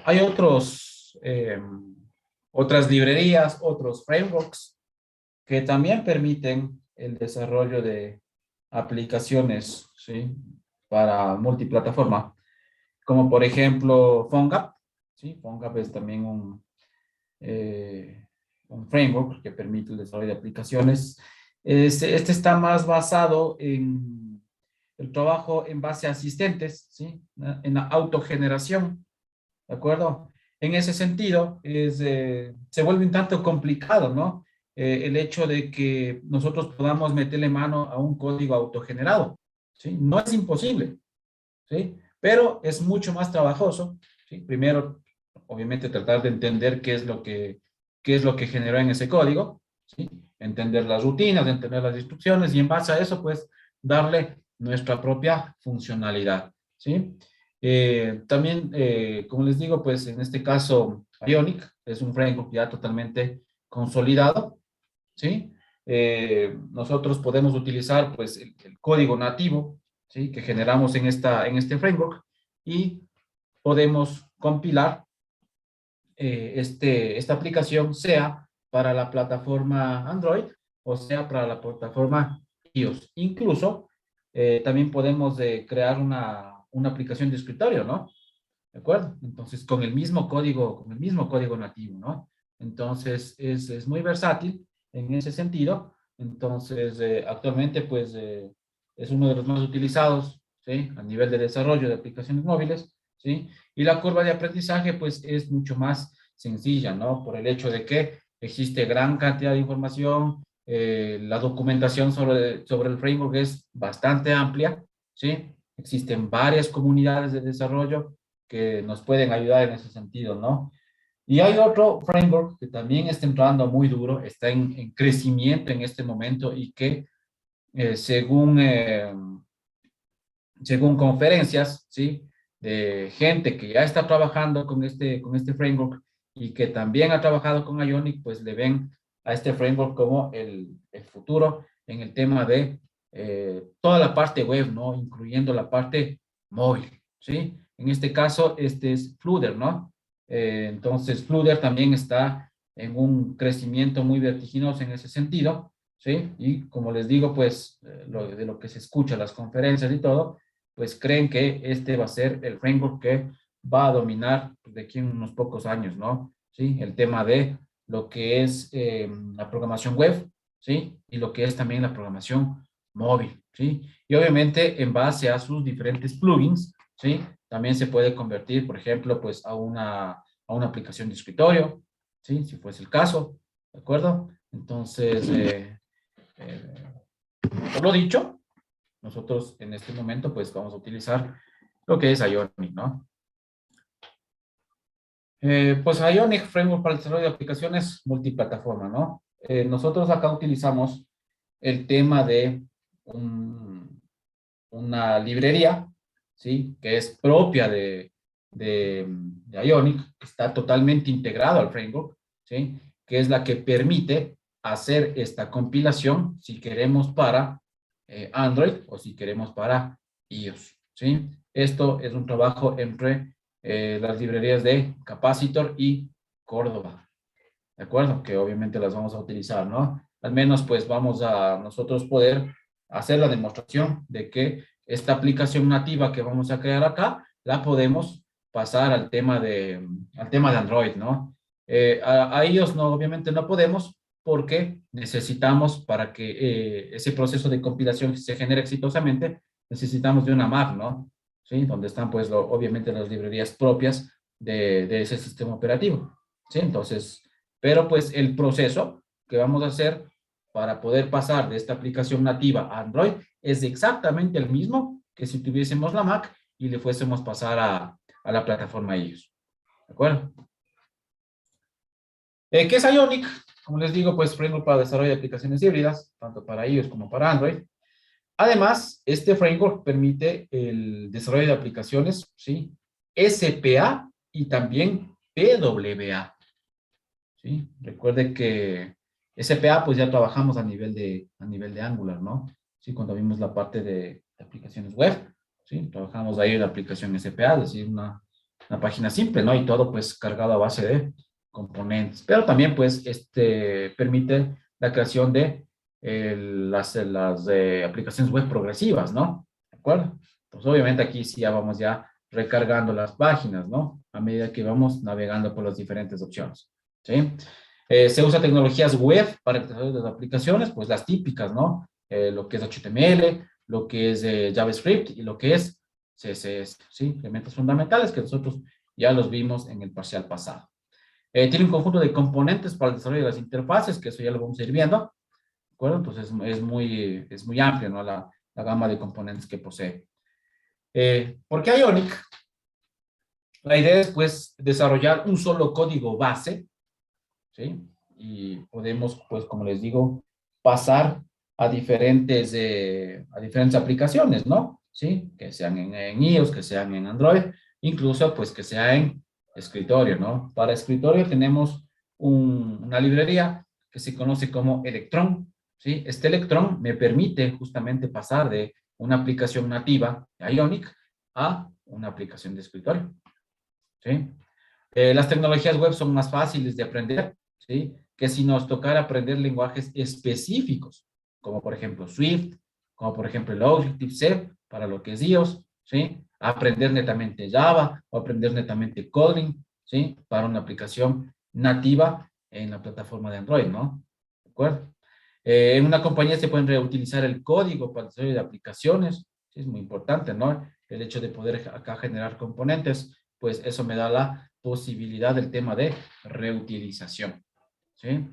Hay otras librerías, otros frameworks que también permiten el desarrollo de aplicaciones, ¿sí? Para multiplataforma, como por ejemplo PhoneGap, ¿sí? PhoneGap es también un framework que permite el desarrollo de aplicaciones. Este está más basado en el trabajo en base a asistentes, ¿sí? En la autogeneración, ¿de acuerdo? En ese sentido, se vuelve un tanto complicado, ¿no? El hecho de que nosotros podamos meterle mano a un código autogenerado, ¿sí? No es imposible, ¿sí? Pero es mucho más trabajoso, ¿sí? Primero, obviamente, tratar de entender qué es lo que generó en ese código, ¿sí? Entender las rutinas, entender las instrucciones y en base a eso, pues, darle nuestra propia funcionalidad, ¿sí? También, como les digo, pues, en este caso, Ionic es un framework ya totalmente consolidado, ¿sí? Nosotros podemos utilizar, pues, el código nativo, ¿sí? Que generamos en este framework y podemos compilar esta aplicación sea para la plataforma Android o sea para la plataforma iOS. Incluso también podemos crear una aplicación de escritorio, ¿no? ¿De acuerdo? Entonces, con el mismo código nativo, ¿no? Entonces, es muy versátil en ese sentido. Entonces, actualmente, pues, es uno de los más utilizados, ¿sí? A nivel de desarrollo de aplicaciones móviles, ¿sí? Y la curva de aprendizaje, pues, es mucho más sencilla, ¿no? Por el hecho de que existe gran cantidad de información, la documentación sobre el framework es bastante amplia, ¿sí? Existen varias comunidades de desarrollo que nos pueden ayudar en ese sentido, ¿no? Y hay otro framework que también está entrando muy duro, está en crecimiento en este momento y que eh, según, eh, según conferencias, ¿sí? De gente que ya está trabajando con este framework y que también ha trabajado con Ionic, pues le ven a este framework como el futuro en el tema de toda la parte web, ¿no? Incluyendo la parte móvil, ¿sí? En este caso, este es Flutter, ¿no? Entonces, Flutter también está en un crecimiento muy vertiginoso en ese sentido, ¿sí? Y como les digo, pues, de lo que se escucha, las conferencias y todo, pues creen que este va a ser el framework que va a dominar de aquí en unos pocos años, ¿no? Sí, el tema de lo que es la programación web, ¿sí? Y lo que es también la programación móvil, ¿sí? Y obviamente en base a sus diferentes plugins, ¿sí? También se puede convertir, por ejemplo, pues a una aplicación de escritorio, ¿sí? Si fuese el caso, ¿de acuerdo? Entonces, por lo dicho, nosotros en este momento pues vamos a utilizar lo que es Ionic, ¿no? Pues Ionic Framework para el desarrollo de aplicaciones multiplataforma, ¿no? Nosotros acá utilizamos el tema de una librería, ¿sí? Que es propia de Ionic, que está totalmente integrado al framework, ¿sí? Que es la que permite hacer esta compilación si queremos para Android o si queremos para iOS, ¿sí? Esto es un trabajo entre las librerías de Capacitor y Córdoba, ¿de acuerdo? Que obviamente las vamos a utilizar, ¿no? Al menos pues vamos a nosotros poder hacer la demostración de que esta aplicación nativa que vamos a crear acá, la podemos pasar al tema de Android, ¿no? A ellos no, obviamente no podemos porque necesitamos para que ese proceso de compilación se genere exitosamente, necesitamos de una Mac, ¿no? ¿Sí? Donde están pues obviamente las librerías propias de ese sistema operativo, ¿sí? Entonces, pero pues el proceso que vamos a hacer para poder pasar de esta aplicación nativa a Android es exactamente el mismo que si tuviésemos la Mac y le fuésemos pasar a la plataforma iOS. ¿De acuerdo? ¿Qué es Ionic? Como les digo, pues framework para desarrollo de aplicaciones híbridas, tanto para iOS como para Android. Además, este framework permite el desarrollo de aplicaciones, ¿sí? SPA y también PWA. ¿Sí? Recuerde que SPA, pues ya trabajamos a nivel de Angular, ¿no? Sí, cuando vimos la parte de aplicaciones web, ¿sí? Trabajamos ahí en la aplicación SPA, es decir, una página simple, ¿no? Y todo pues cargado a base de componentes. Pero también pues permite la creación de las aplicaciones web progresivas, ¿no? ¿De acuerdo? Pues obviamente aquí sí ya vamos ya recargando las páginas, ¿no? A medida que vamos navegando por las diferentes opciones, ¿sí? Se usa tecnologías web para el desarrollo de las aplicaciones, pues las típicas, ¿no? Lo que es HTML, lo que es JavaScript y lo que es CSS, ¿sí? Elementos fundamentales que nosotros ya los vimos en el parcial pasado. Tiene un conjunto de componentes para el desarrollo de las interfaces, que eso ya lo vamos a ir viendo, ¿de acuerdo? Entonces es muy amplio, ¿no? La gama de componentes que posee. ¿Por qué Ionic? La idea es, pues, desarrollar un solo código base, ¿sí? Y podemos, pues, como les digo, pasar a diferentes aplicaciones, ¿no? ¿Sí? Que sean en iOS, que sean en Android, incluso, pues, que sea en escritorio, ¿no? Para escritorio tenemos una librería que se conoce como Electron, ¿sí? Este Electron me permite justamente pasar de una aplicación nativa de Ionic a una aplicación de escritorio, ¿sí? Las tecnologías web son más fáciles de aprender, ¿sí? Que si nos tocara aprender lenguajes específicos, como por ejemplo Swift, como por ejemplo el Objective-C, para lo que es iOS, ¿sí? Aprender netamente Java o aprender netamente Kotlin, ¿sí? Para una aplicación nativa en la plataforma de Android, ¿no? ¿De acuerdo? En una compañía se pueden reutilizar el código para el desarrollo de aplicaciones, ¿sí? Es muy importante, ¿no? El hecho de poder acá generar componentes, pues eso me da la posibilidad del tema de reutilización, ¿sí?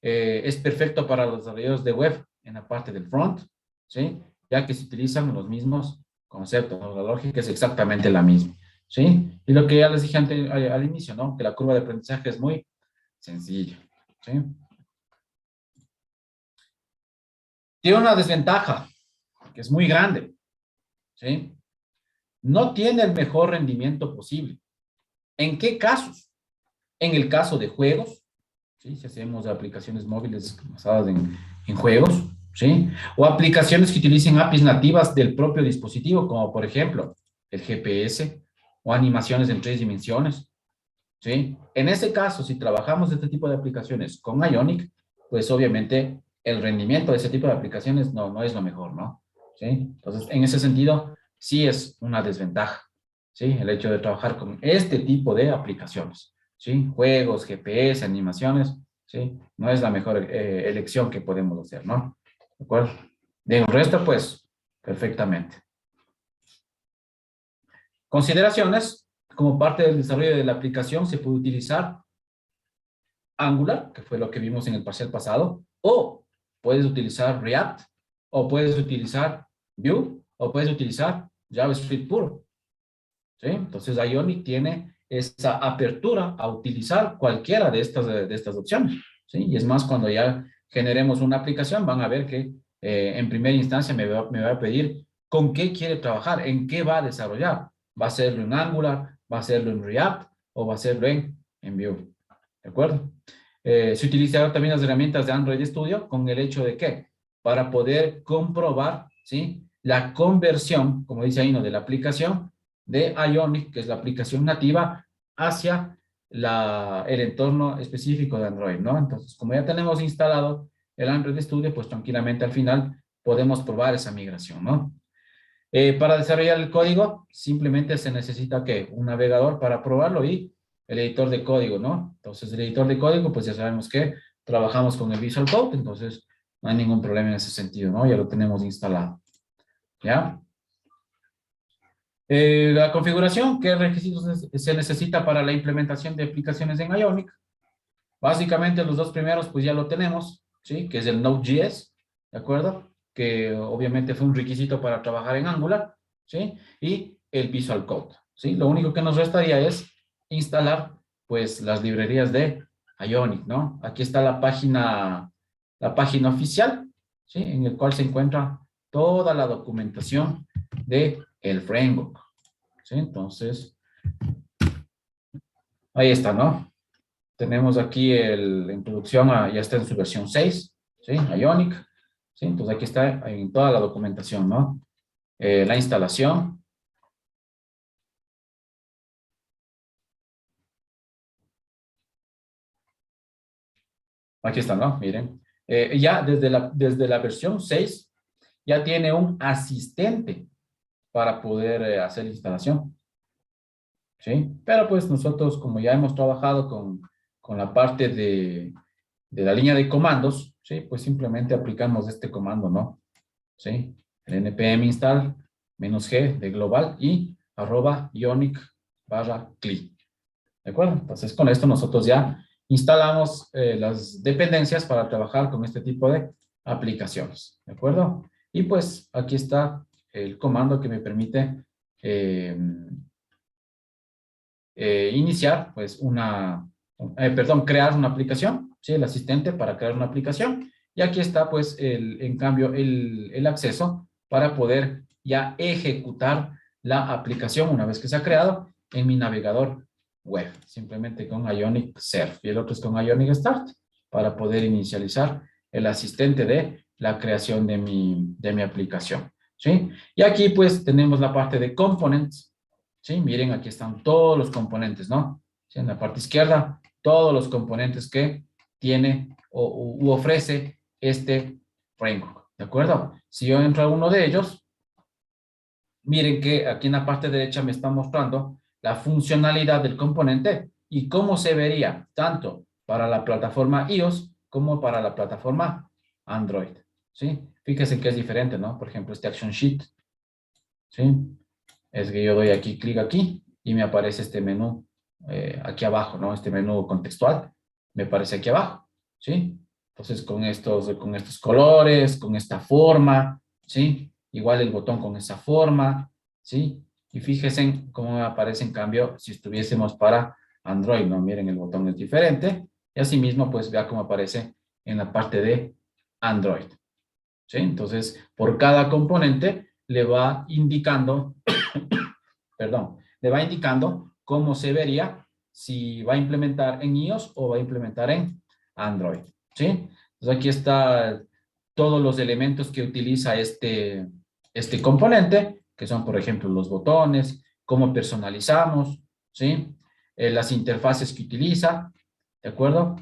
Es perfecto para los desarrolladores de web en la parte del front, ¿sí? Ya que se utilizan los mismos conceptos, ¿no? La lógica es exactamente la misma, ¿sí? Y lo que ya les dije al inicio, ¿no? Que la curva de aprendizaje es muy sencilla, ¿sí? Tiene una desventaja, que es muy grande, ¿sí? No tiene el mejor rendimiento posible. ¿En qué casos? En el caso de juegos, ¿sí? Si hacemos aplicaciones móviles basadas en juegos, ¿sí? O aplicaciones que utilicen APIs nativas del propio dispositivo, como por ejemplo el GPS o animaciones en 3 dimensiones, ¿sí? En ese caso, si trabajamos este tipo de aplicaciones con Ionic, pues obviamente el rendimiento de ese tipo de aplicaciones no es lo mejor, ¿no? ¿Sí? Entonces, en ese sentido, sí es una desventaja, ¿sí? El hecho de trabajar con este tipo de aplicaciones, ¿sí? Juegos, GPS, animaciones, ¿sí? No es la mejor elección que podemos hacer, ¿no? ¿De acuerdo? De un resto, pues, perfectamente. Consideraciones, como parte del desarrollo de la aplicación, se puede utilizar Angular, que fue lo que vimos en el parcial pasado, o puedes utilizar React, o puedes utilizar Vue, o puedes utilizar JavaScript puro, ¿sí? Entonces, Ionic tiene esa apertura a utilizar cualquiera de estas opciones, ¿sí? Y es más, cuando ya generemos una aplicación, van a ver que en primera instancia me va a pedir con qué quiere trabajar, en qué va a desarrollar. ¿Va a hacerlo en Angular? ¿Va a hacerlo en React? ¿O va a hacerlo en Vue? ¿De acuerdo? Se utilizaron también las herramientas de Android Studio con el hecho de que para poder comprobar, ¿sí? La conversión, como dice ahí, ¿no? De la aplicación de Ionic, que es la aplicación nativa, hacia el entorno específico de Android, ¿no? Entonces, como ya tenemos instalado el Android Studio, pues tranquilamente al final podemos probar esa migración, ¿no? Para desarrollar el código, simplemente se necesita que un navegador para probarlo y el editor de código, ¿no? Entonces, el editor de código, pues ya sabemos que trabajamos con el Visual Code, entonces no hay ningún problema en ese sentido, ¿no? Ya lo tenemos instalado, ¿ya? La configuración, ¿qué requisitos se necesita para la implementación de aplicaciones en Ionic? Básicamente los dos primeros, pues ya lo tenemos, ¿sí? Que es el Node.js, ¿de acuerdo? Que obviamente fue un requisito para trabajar en Angular, ¿sí? Y el Visual Code, ¿sí? Lo único que nos restaría es instalar, pues, las librerías de Ionic, ¿no? Aquí está la página oficial, ¿sí? En el cual se encuentra toda la documentación de el framework, ¿sí? Entonces, ahí está, ¿no? Tenemos aquí la introducción, ya está en su versión 6, ¿sí? Ionic, ¿sí? Entonces aquí está en toda la documentación, ¿no? La instalación, Aquí está, ¿no? Miren. Ya desde la versión 6 ya tiene un asistente para poder hacer la instalación, ¿sí? Pero pues nosotros, como ya hemos trabajado con la parte de la línea de comandos, ¿sí? Pues simplemente aplicamos este comando, ¿no? ¿Sí? El npm install -g de global y @ionic/cli. ¿De acuerdo? Entonces, con esto nosotros ya instalamos las dependencias para trabajar con este tipo de aplicaciones. ¿De acuerdo? Y pues aquí está el comando que me permite eh, iniciar, pues, crear una aplicación, ¿sí? El asistente para crear una aplicación. Y aquí está, pues, en cambio, el acceso para poder ya ejecutar la aplicación una vez que se ha creado en mi navegador web, simplemente con Ionic Surf. Y el otro es con Ionic Start para poder inicializar el asistente de la creación de mi aplicación, ¿sí? Y aquí, pues, tenemos la parte de components. Sí, miren, aquí están todos los componentes, ¿no? Sí, en la parte izquierda, todos los componentes que tiene u ofrece este framework, ¿de acuerdo? Si yo entro a uno de ellos, miren que aquí en la parte derecha me está mostrando la funcionalidad del componente y cómo se vería tanto para la plataforma iOS como para la plataforma Android, ¿sí? Fíjense que es diferente, ¿no? Por ejemplo, este Action Sheet, ¿sí? Es que yo doy aquí, clic aquí, y me aparece este menú aquí abajo, ¿no? Este menú contextual, me aparece aquí abajo, ¿sí? Entonces, con estos colores, con esta forma, ¿sí? Igual el botón con esa forma, ¿sí? Y fíjense en cómo me aparece en cambio si estuviésemos para Android, ¿no? Miren, el botón es diferente, y asimismo, pues vea cómo aparece en la parte de Android, ¿sí? Entonces, por cada componente le va indicando perdón, le va indicando cómo se vería si va a implementar en iOS o va a implementar en Android, ¿sí? Entonces aquí está todos los elementos que utiliza este componente, que son, por ejemplo, los botones, cómo personalizamos, ¿sí? Las interfaces que utiliza, ¿de acuerdo?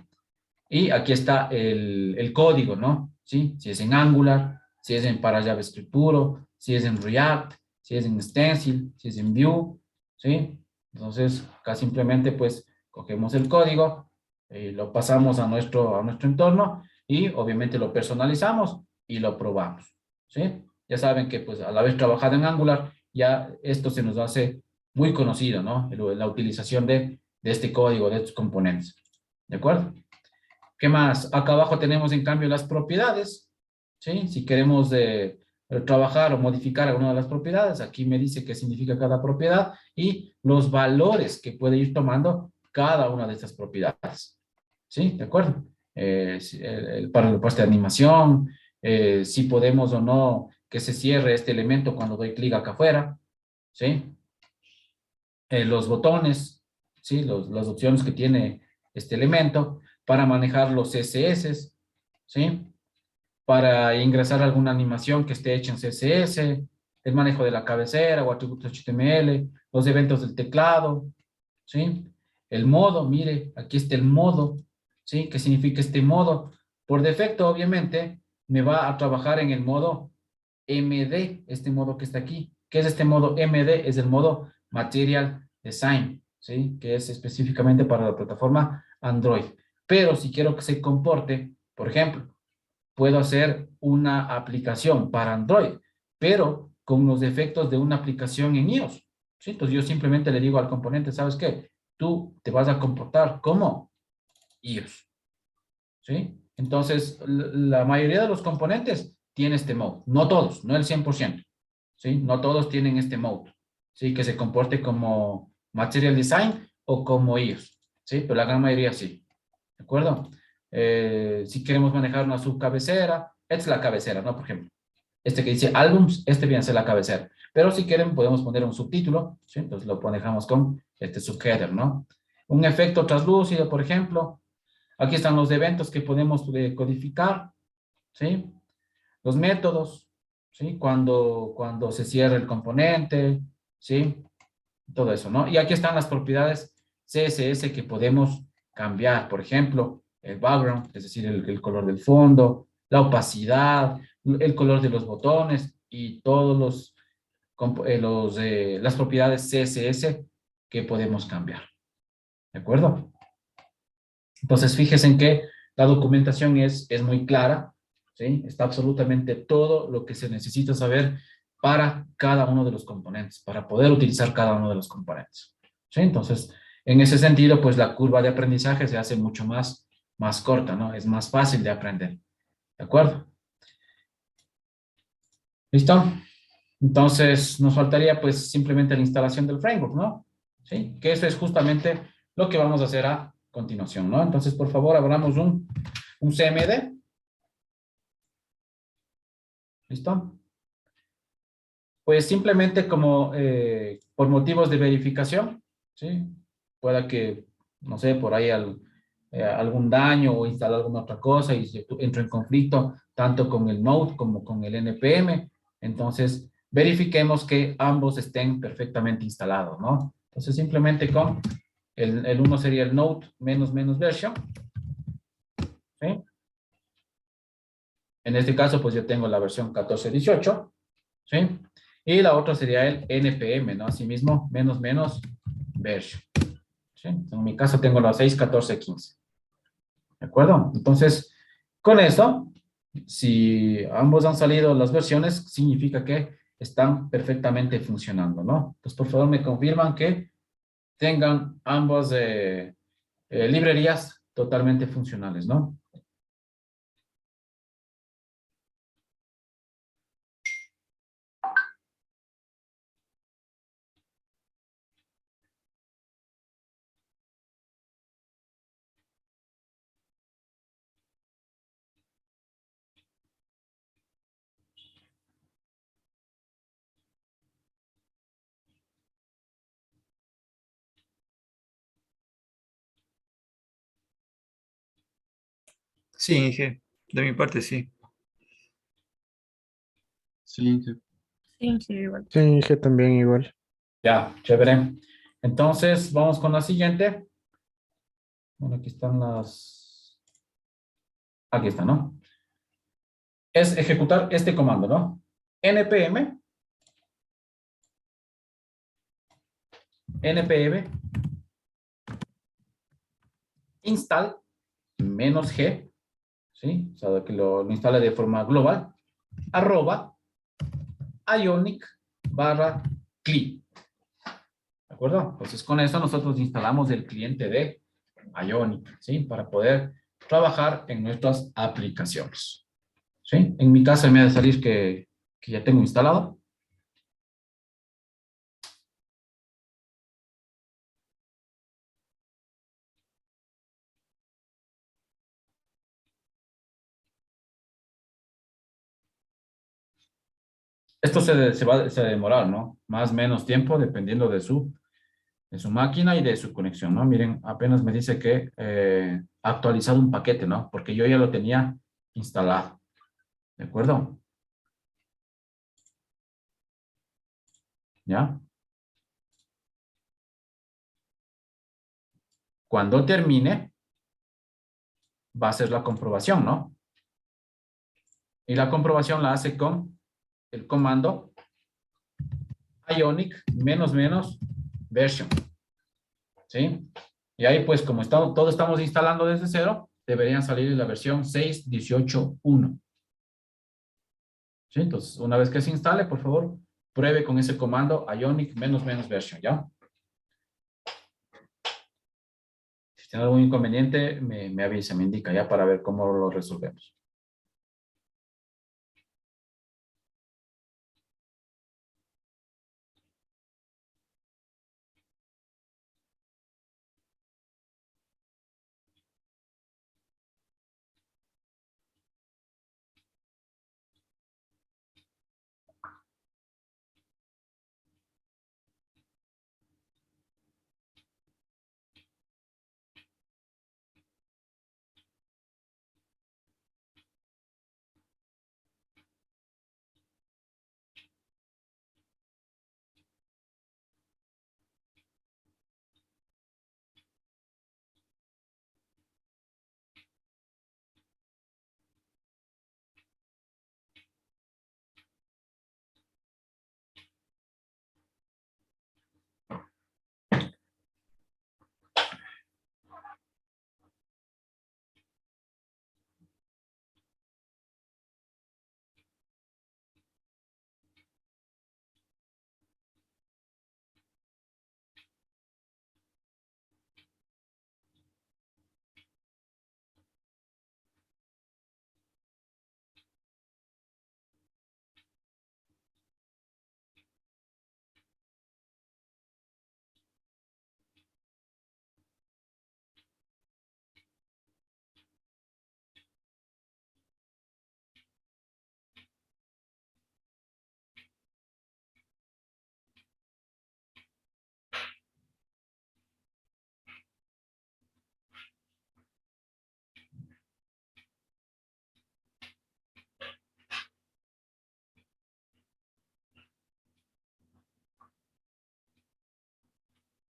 Y aquí está el código, ¿no? ¿Sí? Si es en Angular, si es para JavaScript puro, si es en React, si es en Stencil, si es en Vue, ¿sí? Entonces, acá simplemente pues cogemos el código, lo pasamos a nuestro entorno y obviamente lo personalizamos y lo probamos, ¿sí? Ya saben que pues al haber trabajado en Angular, ya esto se nos hace muy conocido, ¿no? La utilización de este código, de estos componentes, ¿de acuerdo? ¿Qué más? Acá abajo tenemos en cambio las propiedades, ¿sí? Si queremos trabajar o modificar alguna de las propiedades, aquí me dice qué significa cada propiedad y los valores que puede ir tomando cada una de estas propiedades, ¿sí? ¿De acuerdo? Para la parte de animación, si podemos o no que se cierre este elemento cuando doy clic acá afuera, ¿sí? Los botones, ¿sí? Las opciones que tiene este elemento, para manejar los CSS, ¿sí? Para ingresar alguna animación que esté hecha en CSS, el manejo de la cabecera o atributos HTML, los eventos del teclado, ¿sí? El modo, mire, aquí está el modo, ¿sí? ¿Qué significa este modo? Por defecto, obviamente, me va a trabajar en el modo MD, este modo que está aquí. ¿Qué es este modo MD? Es el modo Material Design, ¿sí? Que es específicamente para la plataforma Android. Pero si quiero que se comporte, por ejemplo, puedo hacer una aplicación para Android, pero con los defectos de una aplicación en iOS, ¿sí? Entonces yo simplemente le digo al componente, ¿sabes qué? Tú te vas a comportar como iOS, ¿sí? Entonces, la mayoría de los componentes tiene este mode. No todos, no el 100%, ¿sí? No todos tienen este mode, ¿sí? Que se comporte como Material Design o como iOS, ¿sí? Pero la gran mayoría sí, ¿de acuerdo? Si queremos manejar una subcabecera, esta es la cabecera, ¿no? Por ejemplo, este que dice Albums, este viene a ser la cabecera. Pero si quieren, podemos poner un subtítulo, ¿sí? Entonces lo manejamos con este subheader, ¿no? Un efecto translúcido, por ejemplo. Aquí están los eventos que podemos codificar, ¿sí? Los métodos, ¿sí? Cuando se cierra el componente, ¿sí? Todo eso, ¿no? Y aquí están las propiedades CSS que podemos cambiar. Por ejemplo, el background, es decir, el color del fondo, la opacidad, el color de los botones y todos las propiedades CSS que podemos cambiar. ¿De acuerdo? Entonces, fíjense en que la documentación es muy clara, ¿sí? Está absolutamente todo lo que se necesita saber para cada uno de los componentes, para poder utilizar cada uno de los componentes, ¿sí? Entonces, en ese sentido, pues la curva de aprendizaje se hace mucho más corta, ¿no? Es más fácil de aprender, ¿de acuerdo? ¿Listo? Entonces, nos faltaría pues simplemente la instalación del framework, ¿no? ¿Sí? Que eso es justamente lo que vamos a hacer a continuación, ¿no? Entonces, por favor, abramos un CMD. ¿Listo? Pues simplemente como por motivos de verificación, ¿sí? Pueda que, no sé, por ahí algún daño o instalar alguna otra cosa y se entro en conflicto tanto con el Node como con el NPM. Entonces, verifiquemos que ambos estén perfectamente instalados, ¿no? Entonces, simplemente con el uno sería el Node menos menos version, ¿sí? En este caso, pues yo tengo la versión 14.18, ¿sí? Y la otra sería el NPM, ¿no? Asimismo, menos menos version, ¿sí? En mi caso tengo la 6.14.15, ¿de acuerdo? Entonces, con eso, si ambos han salido las versiones, significa que están perfectamente funcionando, ¿no? Pues por favor me confirman que tengan ambas librerías totalmente funcionales, ¿no? Sí, Inge, de mi parte sí. Sí, sí. Sí, sí, igual. Sí, dije también igual. Ya, chévere. Entonces, vamos con la siguiente. Bueno, aquí están aquí está, ¿no? Es ejecutar este comando, ¿no? npm, npm, install, -g, ¿sí? O sea, que lo instale de forma global, arroba, ionic barra cli. ¿De acuerdo? Entonces, con eso nosotros instalamos el cliente de Ionic, ¿sí? Para poder trabajar en nuestras aplicaciones, ¿sí? En mi caso me ha de salir que ya tengo instalado. Esto se va a demorar, ¿no? Más o menos tiempo dependiendo de su máquina y de su conexión, ¿no? Miren, apenas me dice que ha actualizado un paquete, ¿no? Porque yo ya lo tenía instalado, ¿de acuerdo? ¿Ya? Cuando termine, va a ser la comprobación, ¿no? Y la comprobación la hace con el comando ionic menos menos version, ¿sí? Y ahí, pues, como todo estamos instalando desde cero, deberían salir en la versión 6.18.1. ¿Sí? Entonces, una vez que se instale, por favor, pruebe con ese comando ionic menos menos version, ¿ya? Si tiene algún inconveniente, me avisa, me indica ya para ver cómo lo resolvemos.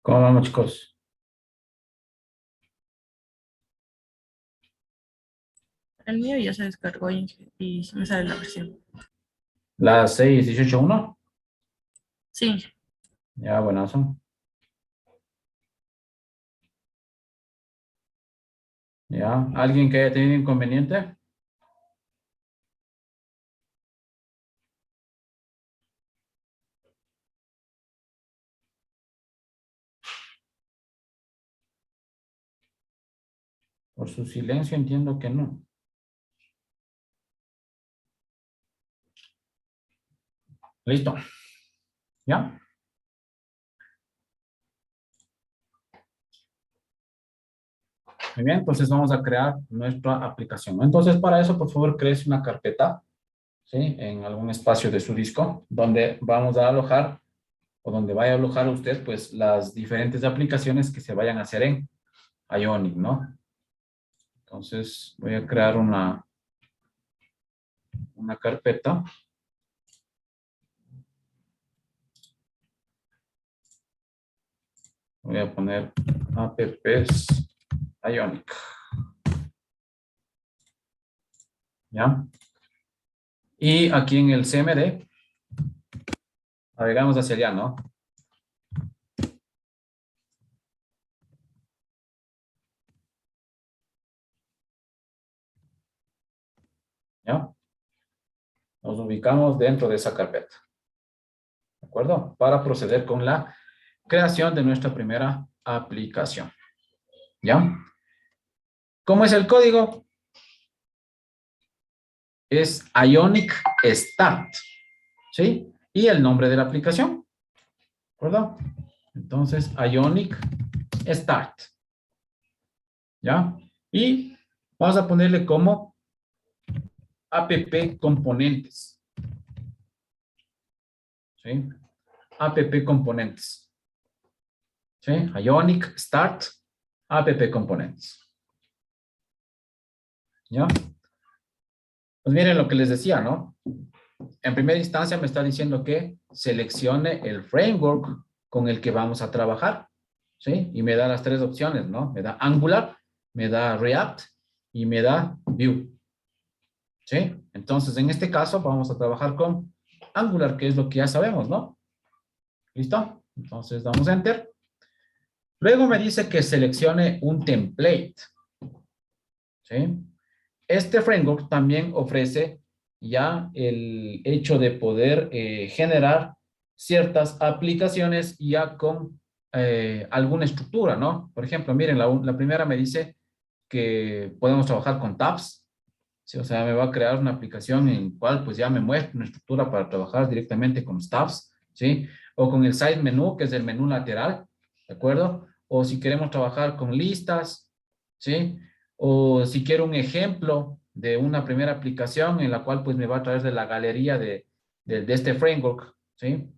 ¿Cómo vamos, chicos? El mío ya se descargó y me sale la versión. Las 6:18:1. Sí, Ya, buenazo. Ya. ¿Alguien que haya tenido inconveniente? Por su silencio entiendo que no. Listo. ¿Ya? Muy bien, entonces vamos a crear nuestra aplicación. Entonces, para eso, por favor, crees una carpeta, ¿sí? En algún espacio de su disco, donde vamos a alojar, o donde vaya a alojar usted, pues, las diferentes aplicaciones que se vayan a hacer en Ionic, ¿no? Entonces, voy a crear una carpeta. Voy a poner apps Ionic. ¿Ya? Y aquí en el CMD, navegamos hacia allá, ¿no? ¿Ya? Nos ubicamos dentro de esa carpeta. ¿De acuerdo? Para proceder con la creación de nuestra primera aplicación. ¿Ya? ¿Cómo es el código? Es Ionic Start. ¿Sí? Y el nombre de la aplicación. ¿De acuerdo? Entonces, Ionic Start. ¿Ya? Y vamos a ponerle como app componentes. ¿Sí? App componentes. ¿Sí? Ionic Start, app componentes. ¿Ya? Pues miren lo que les decía, ¿no? En primera instancia me está diciendo que seleccione el framework con el que vamos a trabajar, ¿sí? Y me da las tres opciones, ¿no? Me da Angular, me da React y me da Vue, ¿sí? Entonces, en este caso vamos a trabajar con Angular, que es lo que ya sabemos, ¿no? ¿Listo? Entonces damos Enter. Luego me dice que seleccione un template, ¿sí? Este framework también ofrece ya el hecho de poder generar ciertas aplicaciones ya con alguna estructura, ¿no? Por ejemplo, miren, la primera me dice que podemos trabajar con tabs, ¿sí? O sea, me va a crear una aplicación en cual pues ya me muestra una estructura para trabajar directamente con los tabs, ¿sí? O con el side menú, que es el menú lateral, ¿de acuerdo? O si queremos trabajar con listas, ¿sí? O si quiero un ejemplo de una primera aplicación en la cual pues me va a traer de la galería de este framework, ¿sí?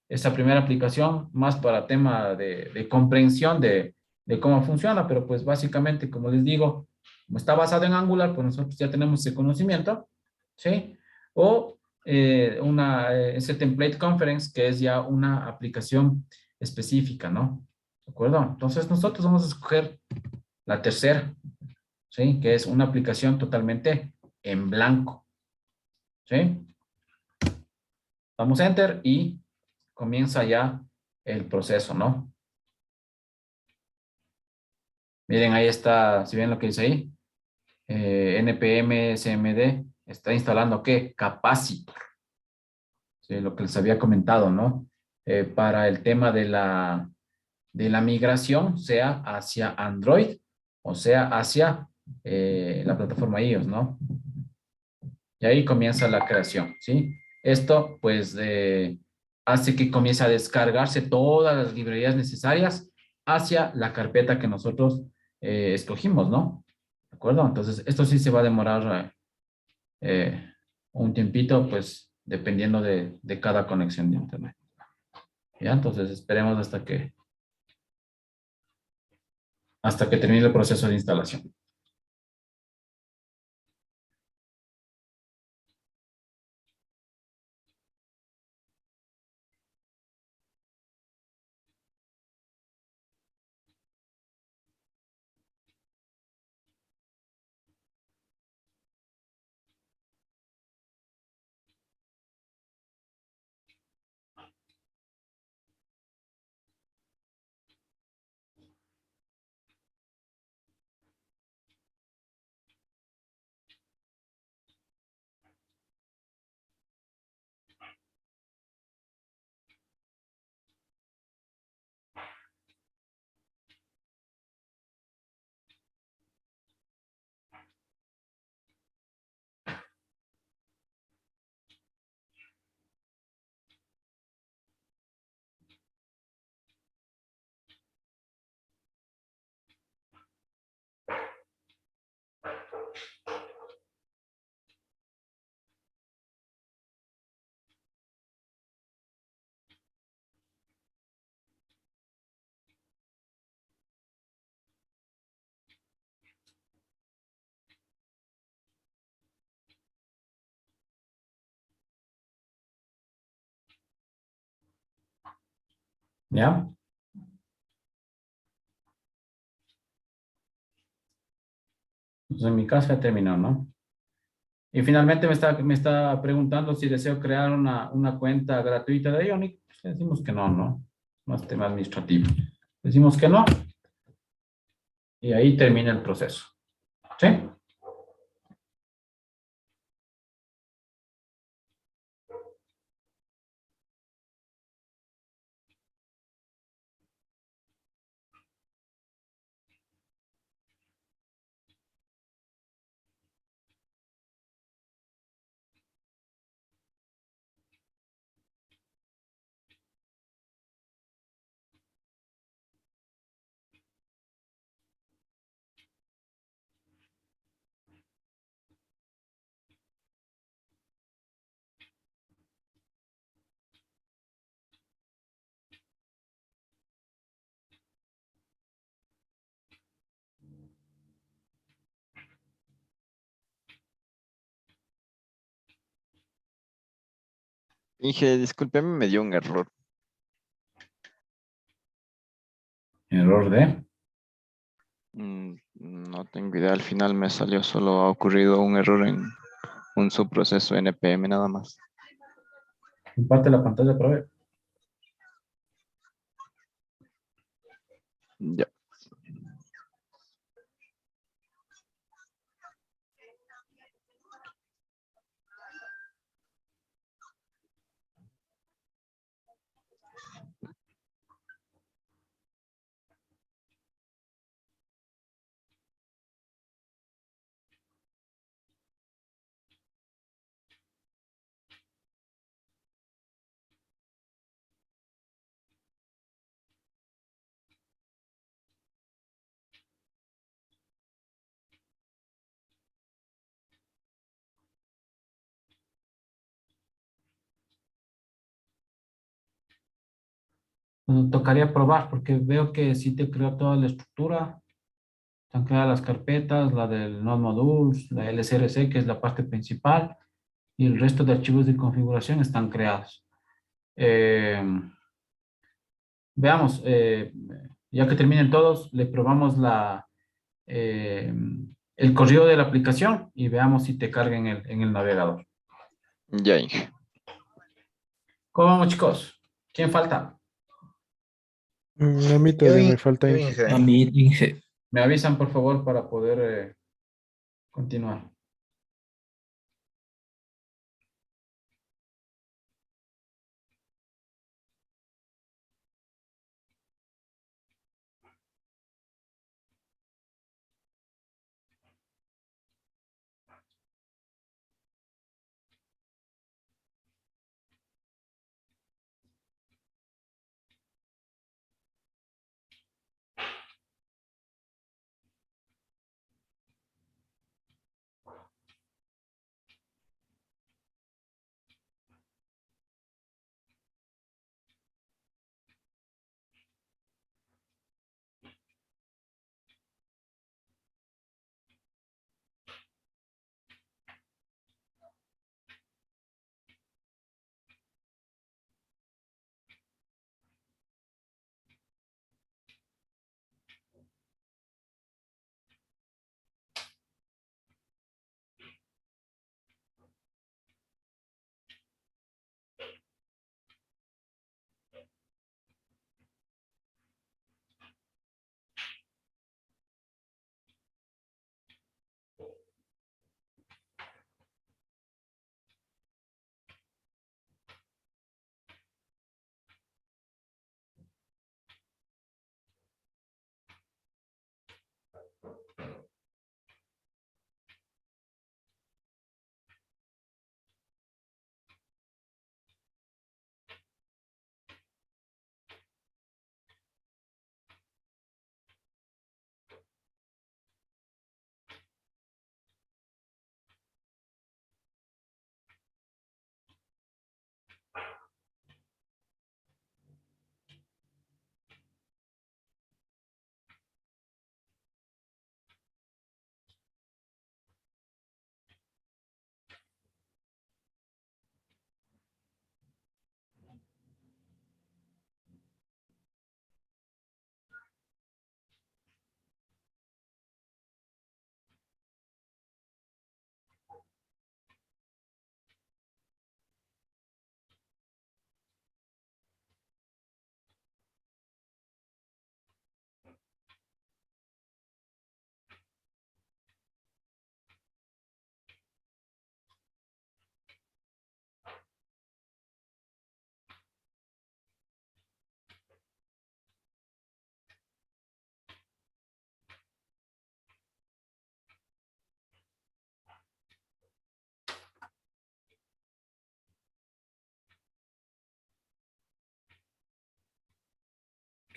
Esta primera aplicación más para tema de comprensión de cómo funciona, pero pues básicamente, como les digo, como está basado en Angular, pues nosotros ya tenemos ese conocimiento, ¿sí? O ese template conference, que es ya una aplicación específica, ¿no? ¿De acuerdo? Entonces nosotros vamos a escoger la tercera, ¿sí? Que es una aplicación totalmente en blanco, ¿sí? Damos Enter y comienza ya el proceso, ¿no? Miren, ahí está, si ven lo que dice ahí, npm cmd está instalando ¿qué? Capacitor, ¿sí? Lo que les había comentado, ¿no? Para el tema de la migración, sea hacia Android o sea hacia la plataforma iOS, ¿no? Y ahí comienza la creación, ¿sí? Esto, pues, hace que comience a descargarse todas las librerías necesarias hacia la carpeta que nosotros escogimos, ¿no? ¿De acuerdo? Entonces, esto sí se va a demorar un tiempito, pues, dependiendo de cada conexión de Internet. ¿Ya? Entonces, esperemos hasta que termine el proceso de instalación. ¿Ya? Entonces en mi caso ya terminó, ¿no? Y finalmente me está preguntando si deseo crear una cuenta gratuita de Ionic. Pues le decimos que no, ¿no? Más tema administrativo. Decimos que no y ahí termina el proceso. ¿Sí? Inge, discúlpeme, me dio un error. Error de. No tengo idea, al final me salió, solo ha ocurrido un error en un subproceso NPM nada más. Comparte la pantalla para ver. Ya. Tocaría probar porque veo que sí te creó toda la estructura. Están creadas las carpetas, la del Node Modules, la LSRC, que es la parte principal, y el resto de archivos de configuración están creados. Eh, Veamos, ya que terminen todos, le probamos eh, el correo de la aplicación y veamos si te carga en el navegador. Ya, Inge. ¿Cómo vamos, chicos? ¿Quién falta? A mí Yo, todavía me falta yo Inge. A Inge. mí, Inge. Me avisan, por favor, para poder continuar.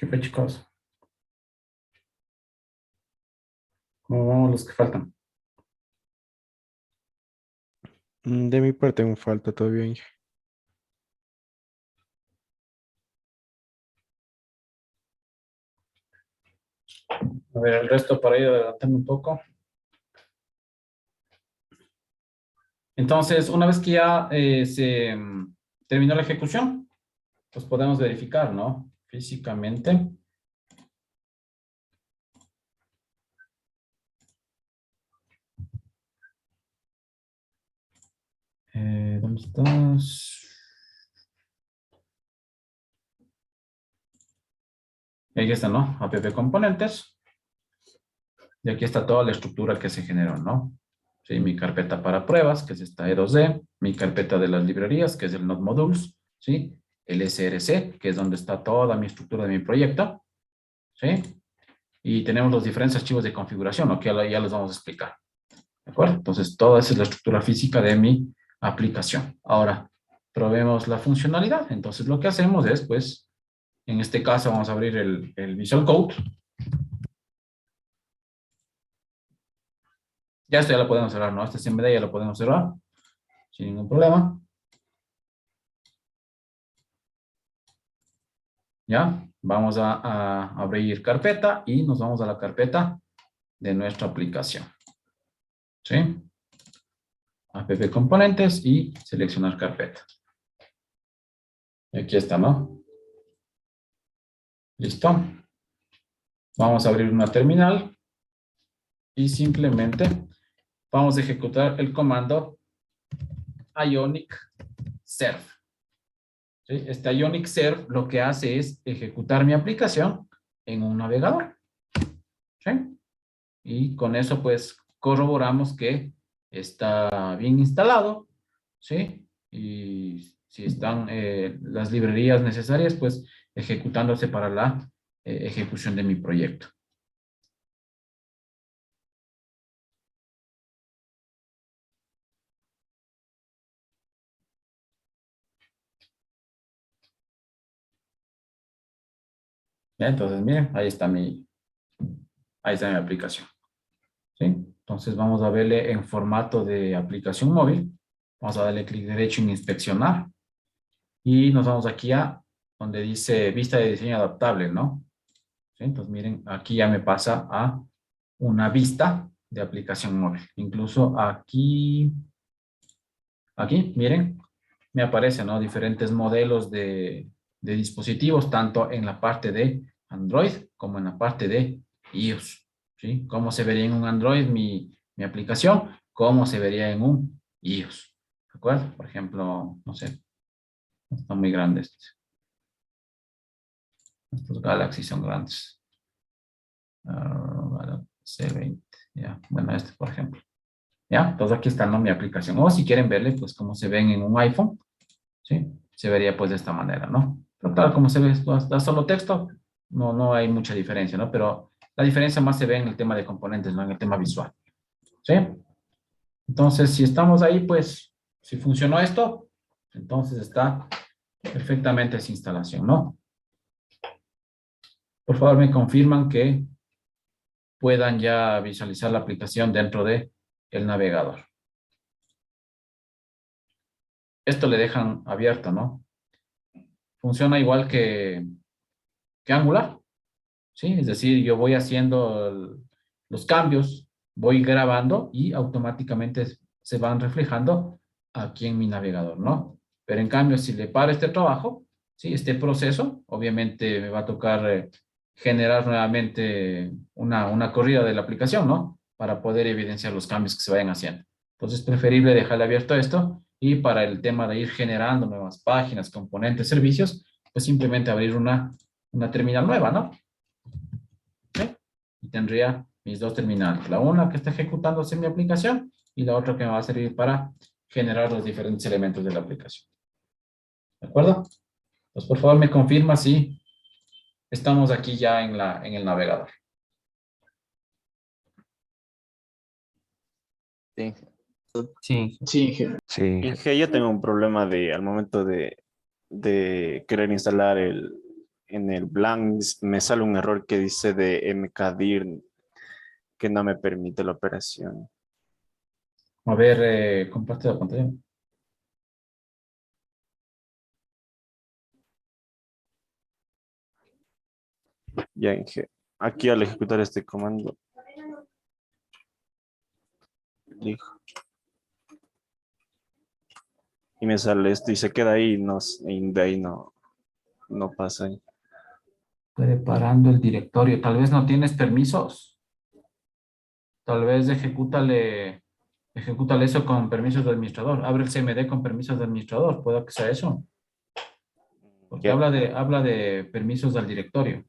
¿Qué fue, chicos? ¿Cómo vamos los que faltan? De mi parte aún falta todavía, Inge. A ver, el resto para ir adelantando un poco. Entonces, una vez que ya se terminó la ejecución, pues podemos verificar, ¿no? Físicamente. ¿Dónde estás? Aquí está, ¿no? App componentes. Y aquí está toda la estructura que se generó, ¿no? Sí, mi carpeta para pruebas, que es esta E2D, mi carpeta de las librerías, que es el Node Modules, ¿sí? El SRC, que es donde está toda mi estructura de mi proyecto, ¿sí? Y tenemos los diferentes archivos de configuración, ¿no? Que ya les vamos a explicar, ¿de acuerdo? Entonces, toda esa es la estructura física de mi aplicación. Ahora, probemos la funcionalidad. Entonces, lo que hacemos es, pues, en este caso vamos a abrir el Visual Code. Ya esto ya lo podemos cerrar, ¿no? Este CMD ya lo podemos cerrar sin ningún problema. ¿Ya? Vamos a abrir carpeta y nos vamos a la carpeta de nuestra aplicación. ¿Sí? App componentes y seleccionar carpeta. Y aquí está, ¿no? Listo. Vamos a abrir una terminal y simplemente vamos a ejecutar el comando ionic serve. ¿Sí? Este ionic serve lo que hace es ejecutar mi aplicación en un navegador. ¿Sí? Y con eso pues corroboramos que está bien instalado, ¿sí? Y si están las librerías necesarias, pues ejecutándose para la ejecución de mi proyecto. ¿Ya? Entonces, miren, ahí está mi aplicación. ¿Sí? Entonces vamos a verle en formato de aplicación móvil. Vamos a darle clic derecho en inspeccionar. Y nos vamos aquí a donde dice vista de diseño adaptable, ¿no? ¿Sí? Entonces miren, aquí ya me pasa a una vista de aplicación móvil. Incluso aquí, miren, me aparecen, ¿no? Diferentes modelos de dispositivos, tanto en la parte de Android como en la parte de iOS. ¿Sí? ¿Cómo se vería en un Android mi aplicación? ¿Cómo se vería en un iOS? ¿De acuerdo? Por ejemplo, no sé, está muy grande este. Estos Galaxy son grandes. C20, ya. Bueno, este, por ejemplo. ¿Ya? Entonces aquí está, ¿no? Mi aplicación. O si quieren verle, pues, como se ven en un iPhone, ¿sí? Se vería, pues, de esta manera, ¿no? Pero claro, como se ve, da solo texto, no hay mucha diferencia, ¿no? Pero la diferencia más se ve en el tema de componentes, ¿no? En el tema visual, ¿sí? Entonces, si estamos ahí, pues, si funcionó esto, entonces está perfectamente esa instalación, ¿no? Por favor, me confirman que puedan ya visualizar la aplicación dentro de el navegador. Esto le dejan abierto, ¿no? Funciona igual que Angular, ¿sí? Es decir, yo voy haciendo los cambios, voy grabando y automáticamente se van reflejando aquí en mi navegador, ¿no? Pero en cambio, si le paro este trabajo, ¿sí? Este proceso, obviamente me va a tocar generar nuevamente una corrida de la aplicación, ¿no? Para poder evidenciar los cambios que se vayan haciendo. Entonces, es preferible dejarle abierto esto y para el tema de ir generando nuevas páginas, componentes, servicios, pues simplemente abrir una terminal nueva, ¿no? ¿Sí? Y tendría mis dos terminales. La una que está ejecutándose en mi aplicación y la otra que me va a servir para generar los diferentes elementos de la aplicación. ¿De acuerdo? Pues por favor me confirma si estamos aquí ya en el navegador. Sí. Sí. Sí, Inge. Sí, Inge, yo tengo un problema al momento de querer instalar en el blank me sale un error que dice de mkdir que no me permite la operación. A ver, comparte la pantalla. Ya, Inge. Aquí al ejecutar este comando, elijo. Y me sale esto y se queda ahí y de ahí no pasa ahí. Preparando el directorio. Tal vez no tienes permisos. Tal vez ejecútale eso con permisos de administrador. Abre el CMD con permisos de administrador. Puede que sea eso. Porque Ya. habla de permisos del directorio.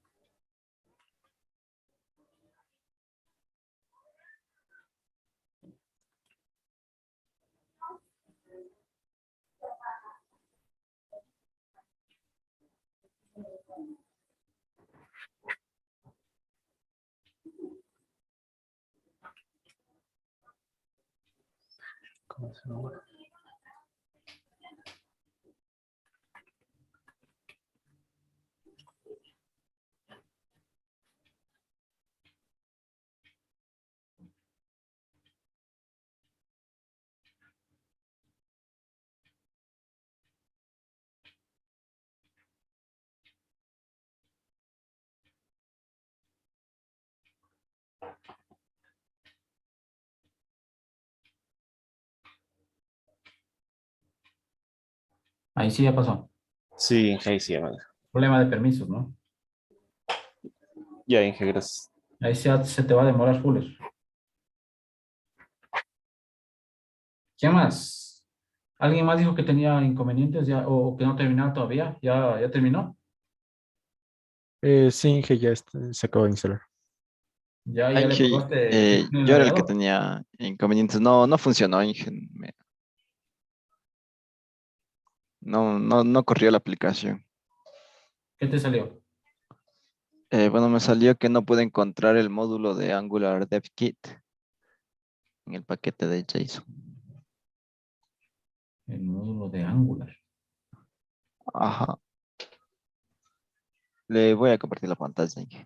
¿Cómo se llama? Ahí sí ya pasó. Sí, Inge, ahí sí, ya, vale. Problema de permisos, ¿no? Ya, Inge, gracias. Ahí se te va a demorar full eso. ¿Qué más? ¿Alguien más dijo que tenía inconvenientes ya o que no terminaba todavía? ¿Ya terminó? Sí, Inge, ya se acaba de instalar. ¿Ya le Inge, probaste que funcione el yo era el que navegador? tenía inconvenientes. No funcionó, Inge. No corrió la aplicación. ¿Qué te salió? Bueno, me salió que no pude encontrar el módulo de Angular Dev Kit en el paquete de JSON. El módulo de Angular. Ajá. Le voy a compartir la pantalla, Inge.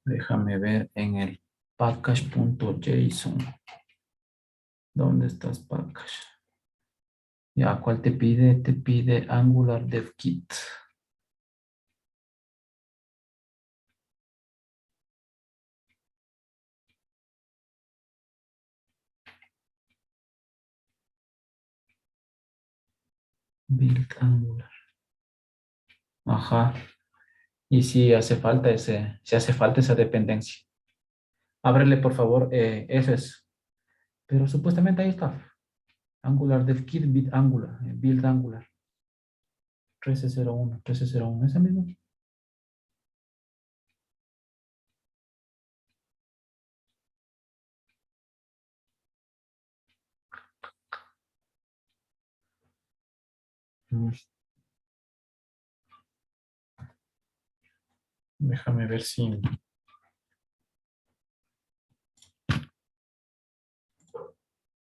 Déjame ver en el package.json. ¿Dónde estás, package? Ya, ¿cuál te pide? Te pide Angular Dev Kit. Build Angular. Ajá. Y si hace falta si hace falta esa dependencia. Ábrele, por favor, eso es. Pero supuestamente ahí está. Angular Dev Kit, Build Angular. 1301, esa misma. Mm, Déjame ver si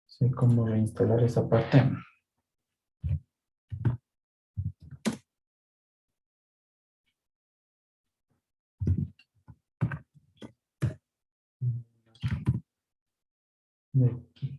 sé cómo reinstalar esa parte. De aquí.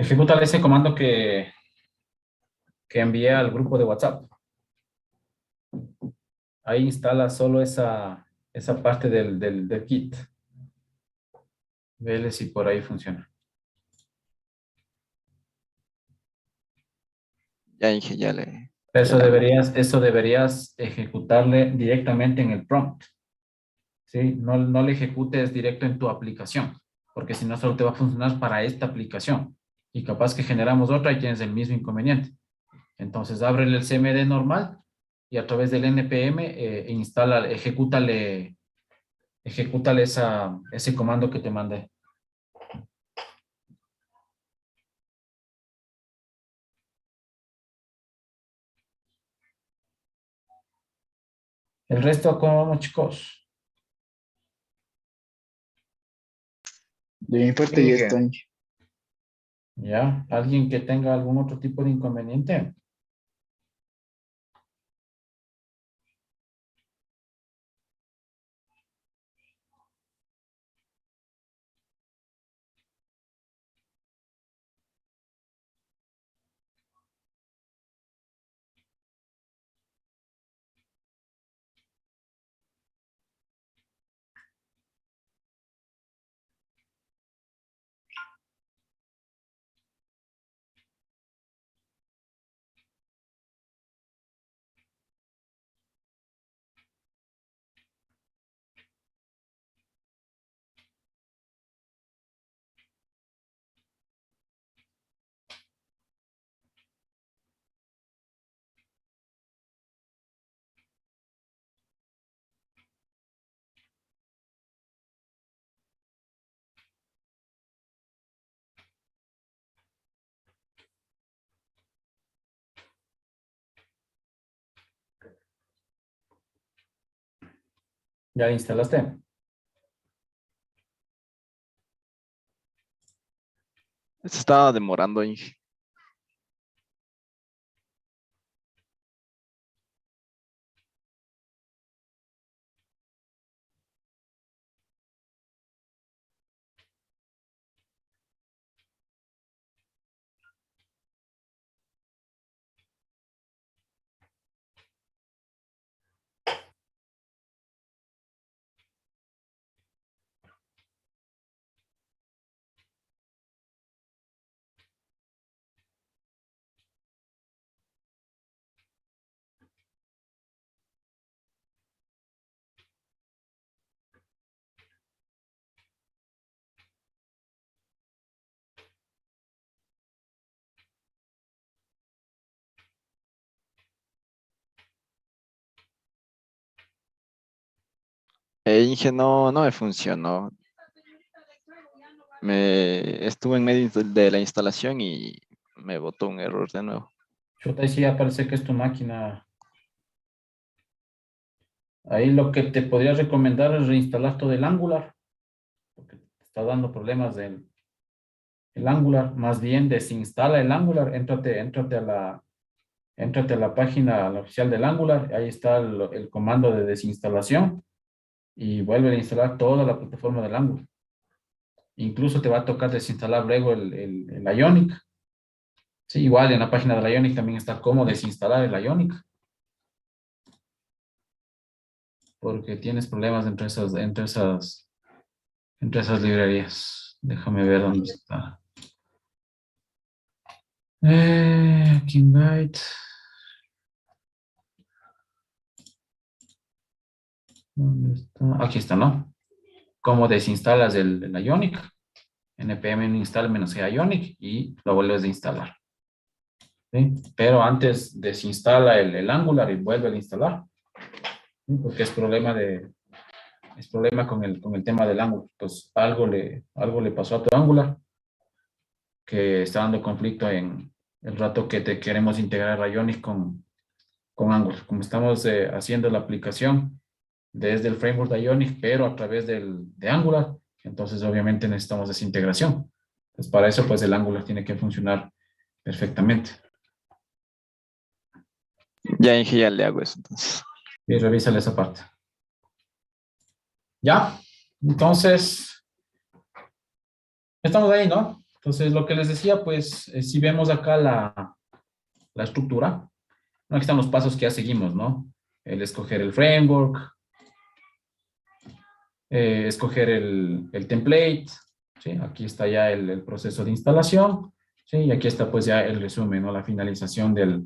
Ejecútale ese comando que envié al grupo de WhatsApp. Ahí instala solo esa parte del kit. Vele si por ahí funciona. Ya dije, ya le Eso deberías ejecutarle directamente en el prompt. ¿Sí? No le ejecutes directo en tu aplicación, porque si no solo te va a funcionar para esta aplicación. Y capaz que generamos otra y tienes el mismo inconveniente. Entonces, ábrele el CMD normal y a través del NPM ejecútale ese comando que te mandé. El resto, ¿cómo vamos, chicos? De mi parte ya están. ¿Ya? ¿Alguien que tenga algún otro tipo de inconveniente? ¿Ya la instalaste? se estaba demorando, Inge. Inge, no me funcionó. Estuve en medio de la instalación y me botó un error de nuevo. Chuta, ahí sí aparece que es tu máquina. Ahí lo que te podría recomendar es reinstalar todo el Angular, porque te está dando problemas el Angular. Más bien desinstala el Angular, éntrate a la página a la oficial del Angular, ahí está el comando de desinstalación y vuelve a instalar toda la plataforma del Angular. Incluso te va a tocar desinstalar luego el Ionic. Sí, igual en la página del Ionic también está cómo desinstalar el Ionic, porque tienes problemas entre esas librerías. Déjame ver dónde está. Kinbyte. ¿Dónde está? Aquí está, ¿no? ¿Cómo desinstalas el Ionic? npm install -g Ionic y lo vuelves a instalar. ¿Sí? Pero antes desinstala el Angular y vuelve a instalar. ¿Sí? Porque es problema con el tema del Angular. Pues algo le pasó a tu Angular que está dando conflicto en el rato que te queremos integrar a Ionic con Angular. Como estamos haciendo la aplicación desde el framework de Ionic, pero a través de Angular, entonces obviamente necesitamos esa integración. Entonces para eso pues el Angular tiene que funcionar perfectamente. Ya, Inge, ya le hago eso entonces. Y revísale esa parte. ¿Ya? Entonces, estamos ahí, ¿no? Entonces, lo que les decía, pues, si vemos acá la estructura, ¿no? Aquí están los pasos que ya seguimos, ¿no? El escoger el framework, escoger el template, ¿sí? Aquí está ya el proceso de instalación, ¿sí? Y aquí está pues ya el resumen, ¿no? La finalización de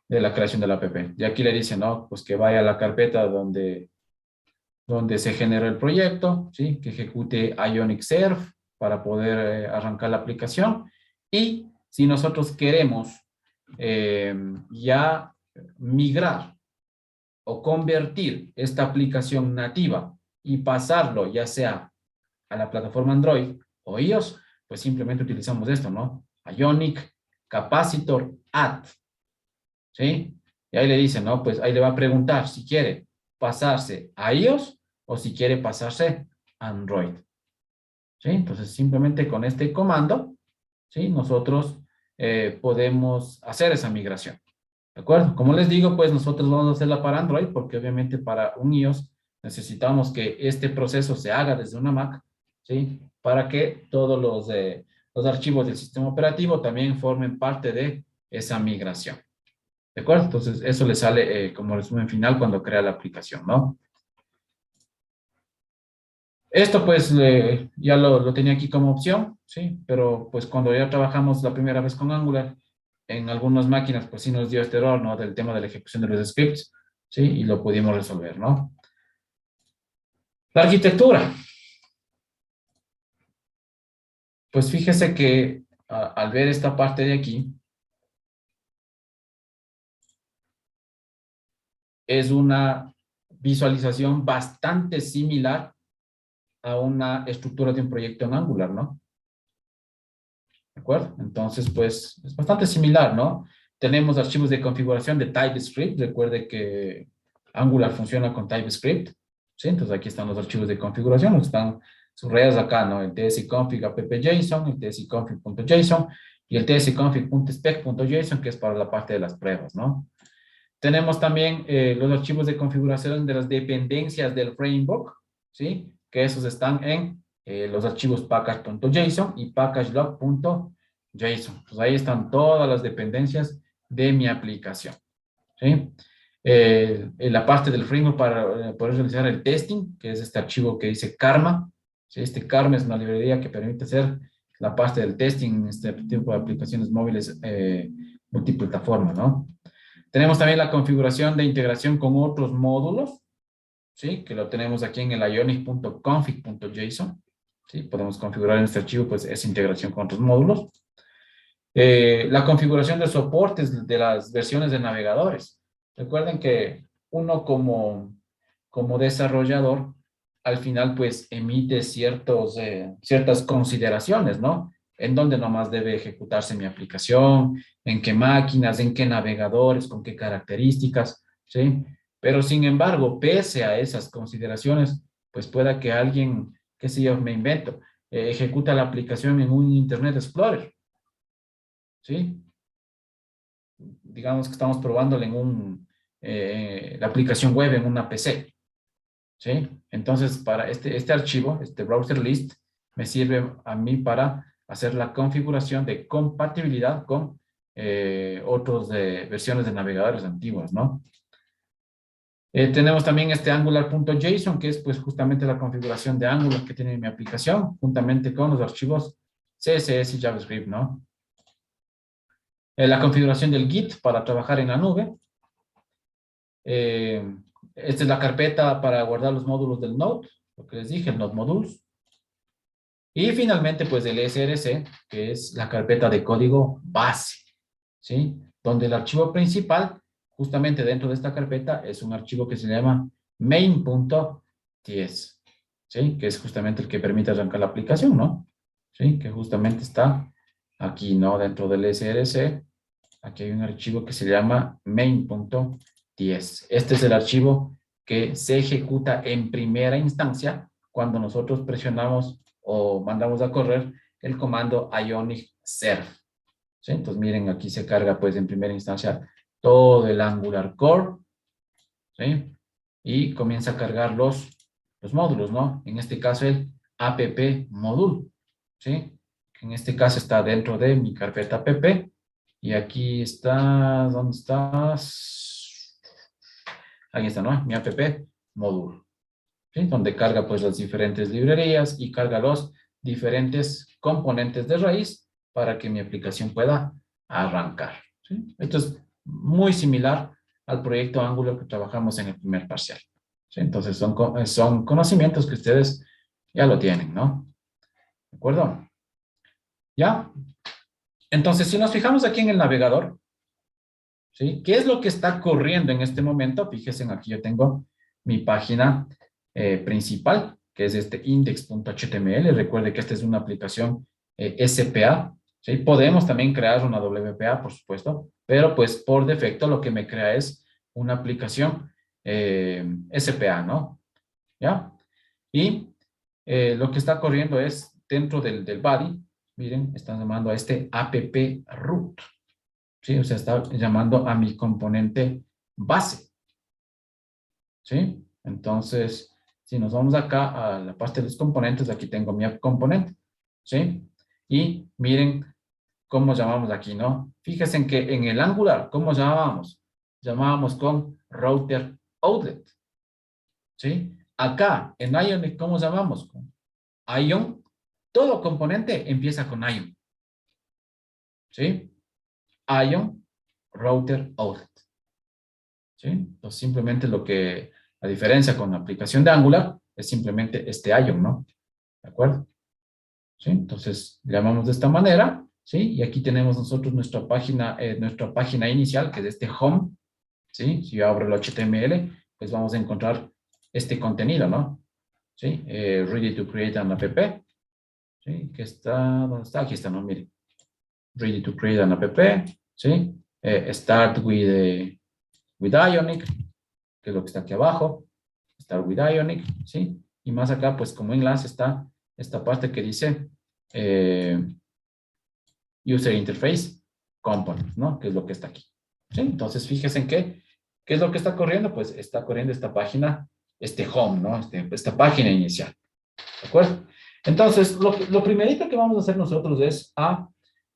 la creación de la app. Y aquí le dice, ¿no? Pues que vaya a la carpeta donde se generó el proyecto, ¿sí? Que ejecute Ionic Serve para poder arrancar la aplicación. Y si nosotros queremos ya migrar o convertir esta aplicación nativa y pasarlo ya sea a la plataforma Android o iOS, pues simplemente utilizamos esto, ¿no? Ionic Capacitor Add, ¿sí? Y ahí le dice, ¿no? Pues ahí le va a preguntar si quiere pasarse a iOS o si quiere pasarse a Android, ¿sí? Entonces simplemente con este comando, ¿sí? Nosotros podemos hacer esa migración. ¿De acuerdo? Como les digo, pues nosotros vamos a hacerla para Android porque obviamente para un iOS necesitamos que este proceso se haga desde una Mac, ¿sí? Para que todos los archivos del sistema operativo también formen parte de esa migración. ¿De acuerdo? Entonces, eso le sale como resumen final cuando crea la aplicación, ¿no? Esto pues ya lo tenía aquí como opción, ¿sí? Pero pues cuando ya trabajamos la primera vez con Angular, en algunas máquinas pues sí nos dio este error, ¿no? Del tema de la ejecución de los scripts, ¿sí? Y lo pudimos resolver, ¿no? La arquitectura. Pues fíjese que al ver esta parte de aquí, es una visualización bastante similar a una estructura de un proyecto en Angular, ¿no? ¿De acuerdo? Entonces, pues, es bastante similar, ¿no? Tenemos archivos de configuración de TypeScript. Recuerde que Angular funciona con TypeScript, ¿sí? Entonces, aquí están los archivos de configuración, los que están subrayados acá, ¿no? El tsconfig app.json, el tsconfig.json y el tsconfig.spec.json, que es para la parte de las pruebas, ¿no? Tenemos también los archivos de configuración de las dependencias del framework, ¿sí? Que esos están en los archivos package.json y packagelog.json. Pues ahí están todas las dependencias de mi aplicación, ¿sí? En la parte del framework para poder realizar el testing, que es este archivo que dice Karma, ¿sí? Este Karma es una librería que permite hacer la parte del testing en este tipo de aplicaciones móviles multiplataforma, ¿no? Tenemos también la configuración de integración con otros módulos, ¿sí? Que lo tenemos aquí en el ionic.config.json, ¿sí? Podemos configurar en este archivo, pues, esa integración con otros módulos. La configuración de soportes de las versiones de navegadores. Recuerden que uno como desarrollador, al final, pues, emite ciertas consideraciones, ¿no? En dónde nomás debe ejecutarse mi aplicación, en qué máquinas, en qué navegadores, con qué características, ¿sí? Pero sin embargo, pese a esas consideraciones, pues pueda que alguien, qué sé yo, me invento, ejecuta la aplicación en un Internet Explorer, ¿sí? Digamos que estamos probándole en la aplicación web en una PC, ¿sí? Entonces, para este archivo, este browser list, me sirve a mí para hacer la configuración de compatibilidad con otras versiones de navegadores antiguos, ¿no? Tenemos también este angular.json, que es pues justamente la configuración de Angular que tiene mi aplicación, juntamente con los archivos CSS y JavaScript, ¿no? La configuración del Git para trabajar en la nube. Esta es la carpeta para guardar los módulos del Node, lo que les dije, el Node Modules. Y finalmente, pues el SRC, que es la carpeta de código base, ¿sí? Donde el archivo principal, justamente dentro de esta carpeta, es un archivo que se llama main.ts, ¿sí? Que es justamente el que permite arrancar la aplicación, ¿no? ¿Sí? Que justamente está aquí, ¿no? Dentro del SRC, aquí hay un archivo que se llama main.ts. Este es el archivo que se ejecuta en primera instancia cuando nosotros presionamos o mandamos a correr el comando ionic serve, ¿sí? Entonces miren, aquí se carga pues en primera instancia todo el Angular Core, ¿sí? Y comienza a cargar los módulos, ¿no? En este caso el app module, ¿sí? En este caso está dentro de mi carpeta pp. Y aquí está, ¿dónde estás? Ahí está, ¿no? Mi app módulo. ¿Sí? Donde carga pues las diferentes librerías y carga los diferentes componentes de raíz para que mi aplicación pueda arrancar. ¿Sí? Esto es muy similar al proyecto Angular que trabajamos en el primer parcial. ¿Sí? Entonces son conocimientos que ustedes ya lo tienen, ¿no? ¿De acuerdo? ¿Ya? Entonces, si nos fijamos aquí en el navegador, ¿sí? ¿Qué es lo que está corriendo en este momento? Fíjense, aquí yo tengo mi página principal, que es este index.html. Recuerde que esta es una aplicación SPA. ¿Sí? Podemos también crear una WPA, por supuesto, pero pues por defecto lo que me crea es una aplicación SPA, ¿no? ¿Ya? Y lo que está corriendo es dentro del body, miren, están llamando a este app root. ¿Sí? O sea, está llamando a mi componente base. ¿Sí? Entonces, si nos vamos acá a la parte de los componentes, aquí tengo mi app componente. ¿Sí? Y miren cómo llamamos aquí, ¿no? Fíjense en que en el Angular, ¿cómo llamábamos? Llamábamos con router outlet. ¿Sí? Acá, en Ionic, ¿cómo llamamos? Con Ion. Todo componente empieza con Ion. ¿Sí? Ion router outlet. ¿Sí? Entonces, simplemente la diferencia con la aplicación de Angular es simplemente este Ion, ¿no? ¿De acuerdo? ¿Sí? Entonces, le llamamos de esta manera, ¿sí? Y aquí tenemos nosotros nuestra página inicial, que es este home, ¿sí? Si yo abro el HTML, pues vamos a encontrar este contenido, ¿no? ¿Sí? Ready to create an app, ¿sí? Que está, ¿dónde está? Aquí está, ¿no? Miren. Ready to create an app, ¿sí? Start with Ionic, que es lo que está aquí abajo. Start with Ionic, ¿sí? Y más acá, pues como enlace está esta parte que dice User Interface Components, ¿no? Que es lo que está aquí. ¿Sí? Entonces, fíjense en qué es lo que está corriendo. Pues está corriendo esta página, este home, ¿no? Esta página inicial. ¿De acuerdo? Entonces, lo primerito que vamos a hacer nosotros es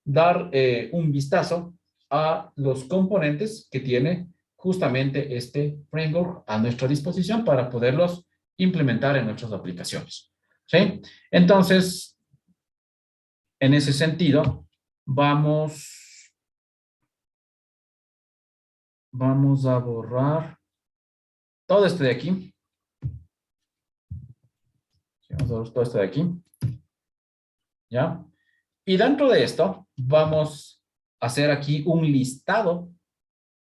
dar un vistazo a los componentes que tiene justamente este framework a nuestra disposición para poderlos implementar en nuestras aplicaciones. ¿Sí? Entonces, en ese sentido, vamos a borrar todo esto de aquí. Vamos a borrar todo esto de aquí. ¿Ya? Y dentro de esto, vamos a hacer aquí un listado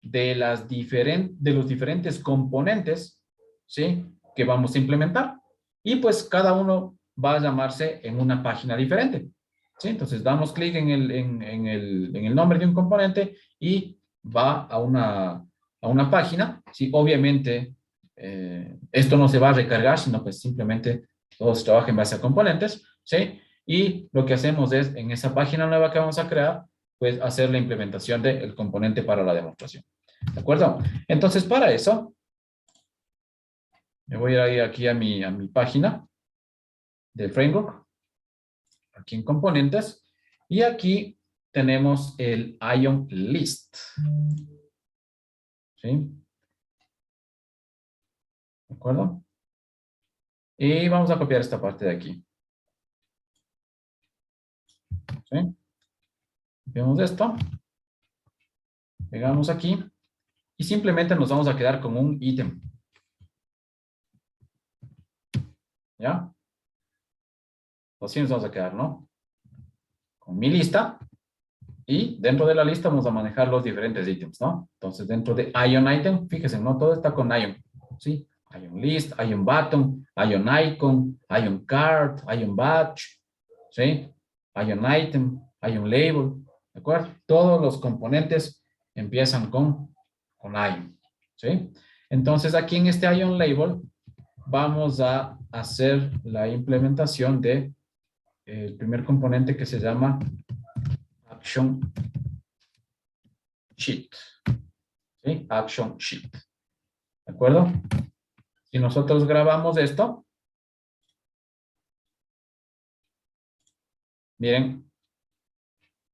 de los diferentes componentes, ¿sí? Que vamos a implementar. Y pues cada uno va a llamarse en una página diferente, ¿sí? Entonces damos clic en el nombre de un componente y va a una página, ¿sí? Obviamente, esto no se va a recargar, sino pues simplemente todo se trabaja en base a componentes, ¿sí? Y lo que hacemos es, en esa página nueva que vamos a crear, pues hacer la implementación del componente para la demostración. ¿De acuerdo? Entonces, para eso, me voy a ir aquí a mi página del framework, aquí en componentes, y aquí tenemos el Ion List. ¿Sí? ¿De acuerdo? Y vamos a copiar esta parte de aquí. ¿Sí? Copiamos esto. Pegamos aquí. Y simplemente nos vamos a quedar con un ítem. ¿Ya? Así nos vamos a quedar, ¿no? Con mi lista. Y dentro de la lista vamos a manejar los diferentes ítems, ¿no? Entonces, dentro de Ion Item, fíjense, ¿no? Todo está con Ion, ¿sí? Ion List, Ion Button, Ion Icon, Ion Card, Ion Batch, ¿sí? Ion Item, Ion Label, ¿de acuerdo? Todos los componentes empiezan con Ion, ¿sí? Entonces, aquí en este Ion Label vamos a hacer la implementación de el primer componente que se llama Action Sheet. ¿Sí? Action Sheet. ¿De acuerdo? Si nosotros grabamos esto, miren,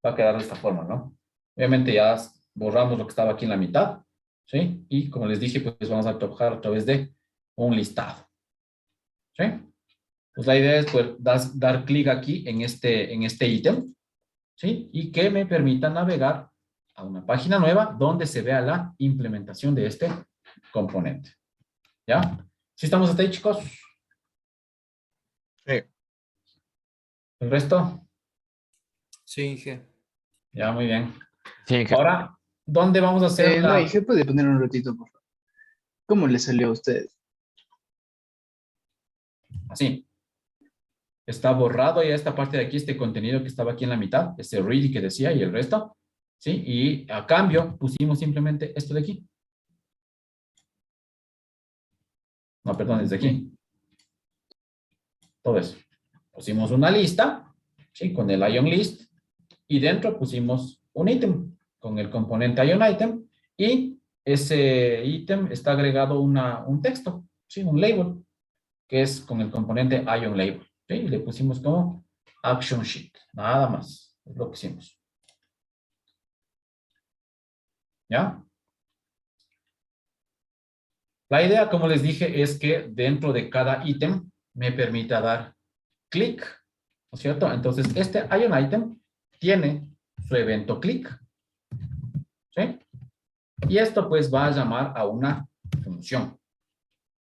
va a quedar de esta forma, ¿no? Obviamente ya borramos lo que estaba aquí en la mitad, ¿sí? Y como les dije, pues vamos a trabajar a través de un listado, ¿sí? Pues la idea es pues, dar clic aquí en este ítem, ¿sí? Y que me permita navegar a una página nueva donde se vea la implementación de este componente. ¿Ya? ¿Sí estamos hasta ahí, chicos? Sí. ¿El resto? Sí, Inge. Ya, muy bien. Sí, Inge. Ahora, ¿dónde vamos a hacer No, la... Inge, puede poner un ratito, por favor. ¿Cómo le salió a usted? Así. Está borrado ya esta parte de aquí, este contenido que estaba aquí en la mitad, este read que decía y el resto, ¿sí? Y a cambio pusimos simplemente esto de aquí. No, perdón, desde aquí. Todo eso. Pusimos una lista, ¿sí? Con el ion list y dentro pusimos un ítem con el componente ion item y ese ítem está agregado un texto, ¿sí? Un label, que es con el componente ion label, ¿sí? Y le pusimos como action sheet, nada más, es lo que hicimos. ¿Ya? La idea, como les dije, es que dentro de cada ítem me permita dar clic, ¿no es cierto? Entonces, este ion item tiene su evento clic, ¿sí? Y esto pues va a llamar a una función,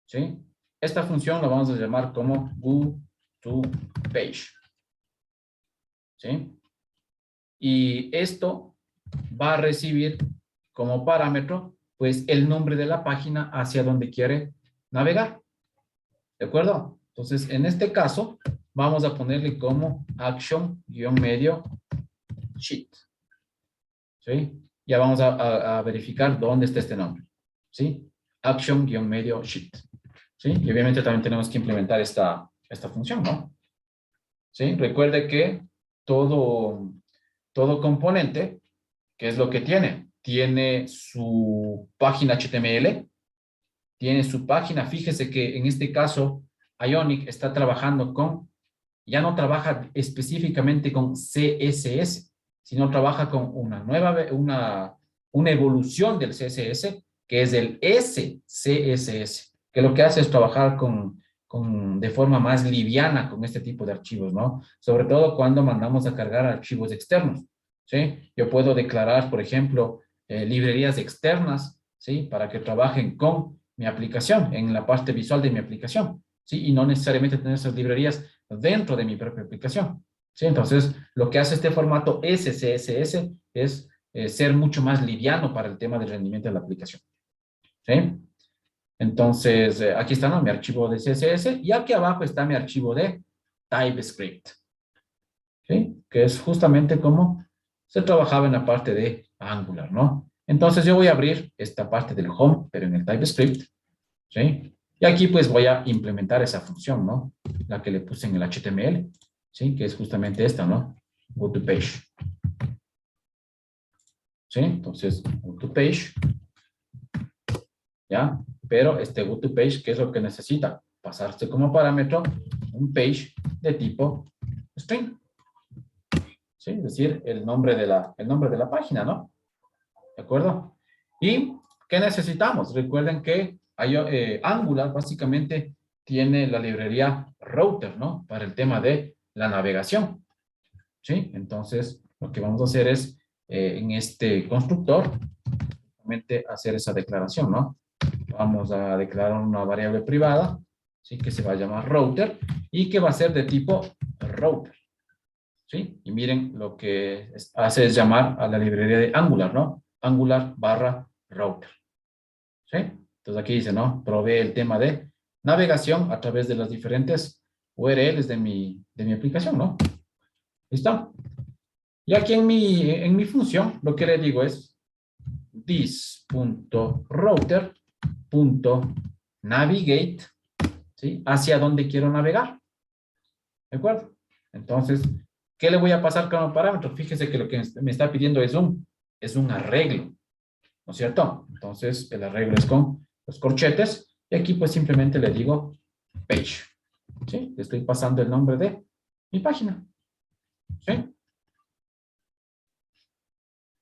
¿sí? Esta función la vamos a llamar como GoToPage, ¿sí? Y esto va a recibir como parámetro pues el nombre de la página hacia donde quiere navegar, ¿de acuerdo? Entonces, en este caso, vamos a ponerle como action-medio sheet, ¿sí? Ya vamos a verificar dónde está este nombre, ¿sí? Action-medio sheet, ¿sí? Y obviamente también tenemos que implementar esta función, ¿no? ¿Sí? Recuerde que todo componente, ¿qué es lo que tiene? Tiene su página HTML, tiene su página. Fíjese que en este caso, Ionic está trabajando ya no trabaja específicamente con CSS, sino trabaja con una evolución del CSS, que es el SCSS, que lo que hace es trabajar de forma más liviana con este tipo de archivos, ¿no? Sobre todo cuando mandamos a cargar archivos externos, ¿sí? Yo puedo declarar, por ejemplo, librerías externas, ¿sí? Para que trabajen con mi aplicación, en la parte visual de mi aplicación, ¿sí? Y no necesariamente tener esas librerías dentro de mi propia aplicación, ¿sí? Entonces, lo que hace este formato SCSS es ser mucho más liviano para el tema del rendimiento de la aplicación, ¿sí? Entonces, aquí está, ¿no? Mi archivo de CSS y aquí abajo está mi archivo de TypeScript, ¿sí? Que es justamente como se trabajaba en la parte de Angular, ¿no? Entonces, yo voy a abrir esta parte del home, pero en el TypeScript, ¿sí? Y aquí pues voy a implementar esa función, ¿no? La que le puse en el HTML, ¿sí? Que es justamente esta, ¿no? GoToPage. ¿Sí? Entonces, GoToPage. ¿Ya? Pero este GoToPage, ¿qué es lo que necesita? Pasarse como parámetro un page de tipo string. ¿Sí? Es decir, el nombre de la página, ¿no? ¿De acuerdo? ¿Y qué necesitamos? Recuerden que Angular básicamente tiene la librería router, ¿no? Para el tema de la navegación, ¿sí? Entonces, lo que vamos a hacer es, en este constructor, justamente hacer esa declaración, ¿no? Vamos a declarar una variable privada, ¿sí? Que se va a llamar router y que va a ser de tipo router, ¿sí? Y miren, lo que hace es llamar a la librería de Angular, ¿no? Angular/router, ¿sí? Entonces aquí dice, ¿no? Provee el tema de navegación a través de las diferentes URLs de mi aplicación, ¿no? ¿Listo? Y aquí en mi función, lo que le digo es this.router.navigate, ¿sí? Hacia dónde quiero navegar. ¿De acuerdo? Entonces, ¿qué le voy a pasar como parámetro? Fíjese que lo que me está pidiendo es un arreglo, ¿no es cierto? Entonces, el arreglo es con los corchetes y aquí pues simplemente le digo page, ¿sí? Le estoy pasando el nombre de mi página, ¿sí?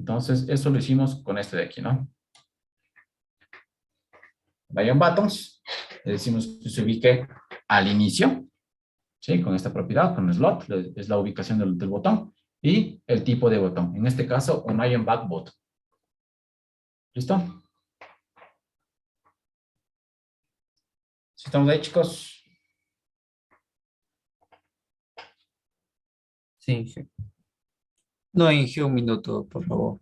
Entonces, eso lo hicimos con este de aquí, ¿no? Lion Buttons, le decimos que se ubique al inicio, ¿sí? Con esta propiedad, con el slot, es la ubicación del botón, y el tipo de botón. En este caso, un Iron Back Button. ¿Listo? ¿Sí estamos ahí, chicos? Sí, Inge. No, Inge, un minuto, por favor.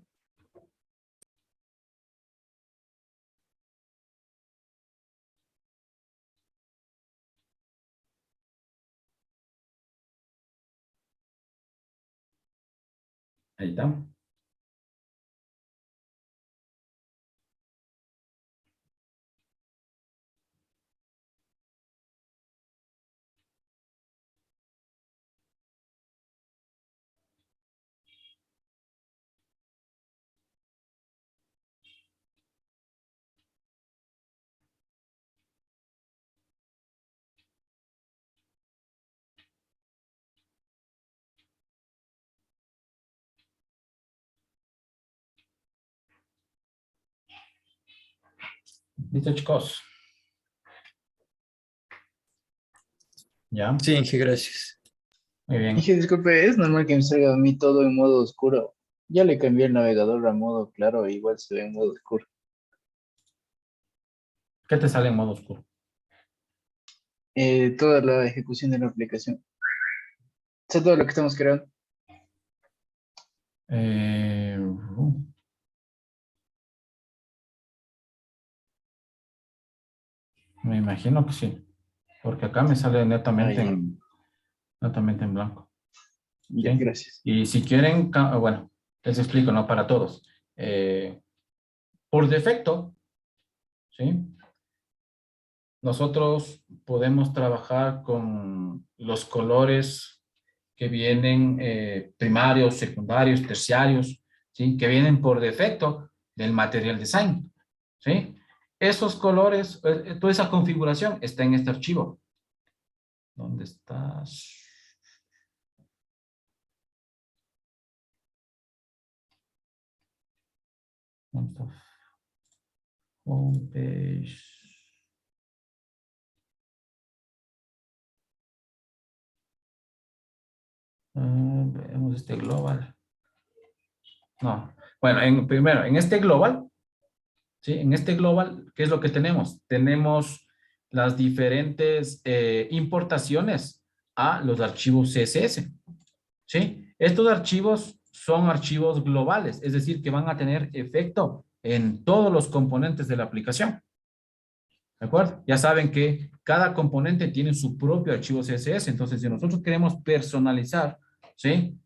Ahí está. ¿Listo, chicos? ¿Ya? Sí, Inge, gracias. Muy bien. Dije, disculpe, es normal que me salga a mí todo en modo oscuro. Ya le cambié el navegador a modo claro, igual se ve en modo oscuro. ¿Qué te sale en modo oscuro? Toda la ejecución de la aplicación. O sea, todo lo que estamos creando. Eh, Me imagino que sí. Porque acá me sale netamente ya. netamente en blanco. Ya, ¿Sí? gracias. Y si quieren, bueno, les explico, ¿no? Para todos. Por defecto, ¿sí? Nosotros podemos trabajar con los colores que vienen primarios, secundarios, terciarios, ¿sí? Que vienen por defecto del Material Design, ¿sí? Esos colores, toda esa configuración está en este archivo. ¿Dónde estás? ¿Dónde está? Homepage. Veamos este global. No. Bueno, primero, en este global, ¿sí? En este global, ¿qué es lo que tenemos? Tenemos las diferentes importaciones a los archivos CSS, ¿sí? Estos archivos son archivos globales, es decir, que van a tener efecto en todos los componentes de la aplicación. ¿De acuerdo? Ya saben que cada componente tiene su propio archivo CSS, entonces si nosotros queremos personalizar, ¿sí?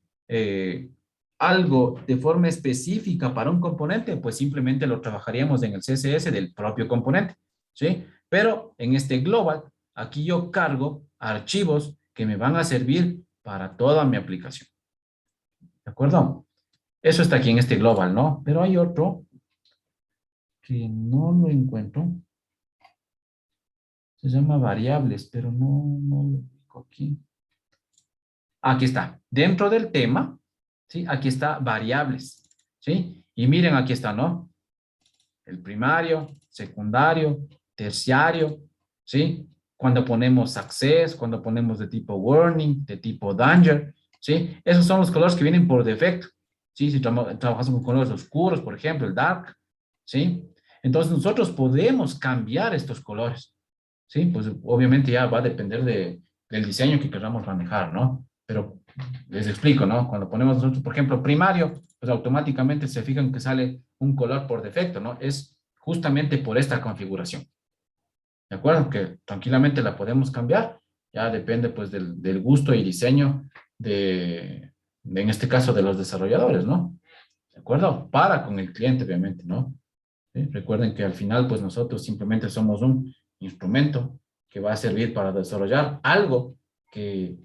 Algo de forma específica para un componente, pues simplemente lo trabajaríamos en el CSS del propio componente, ¿sí? Pero en este global, aquí yo cargo archivos que me van a servir para toda mi aplicación. ¿De acuerdo? Eso está aquí en este global, ¿no? Pero hay otro que no lo encuentro. Se llama variables, pero no lo ubico aquí. Aquí está. Dentro del tema, ¿sí? Aquí está variables, ¿sí? Y miren, aquí está, ¿no? El primario, secundario, terciario, ¿sí? Cuando ponemos access, cuando ponemos de tipo warning, de tipo danger, ¿sí? Esos son los colores que vienen por defecto, ¿sí? Si trabajamos con colores oscuros, por ejemplo, el dark, ¿sí? Entonces nosotros podemos cambiar estos colores, ¿sí? Pues obviamente ya va a depender del diseño que queramos manejar, ¿no? Pero les explico, ¿no? Cuando ponemos nosotros, por ejemplo, primario, pues automáticamente se fijan que sale un color por defecto, ¿no? Es justamente por esta configuración, ¿de acuerdo? Que tranquilamente la podemos cambiar, ya depende pues del gusto y diseño en este caso, de los desarrolladores, ¿no? ¿De acuerdo? Para con el cliente, obviamente, ¿no? ¿Sí? Recuerden que al final, pues nosotros simplemente somos un instrumento que va a servir para desarrollar algo que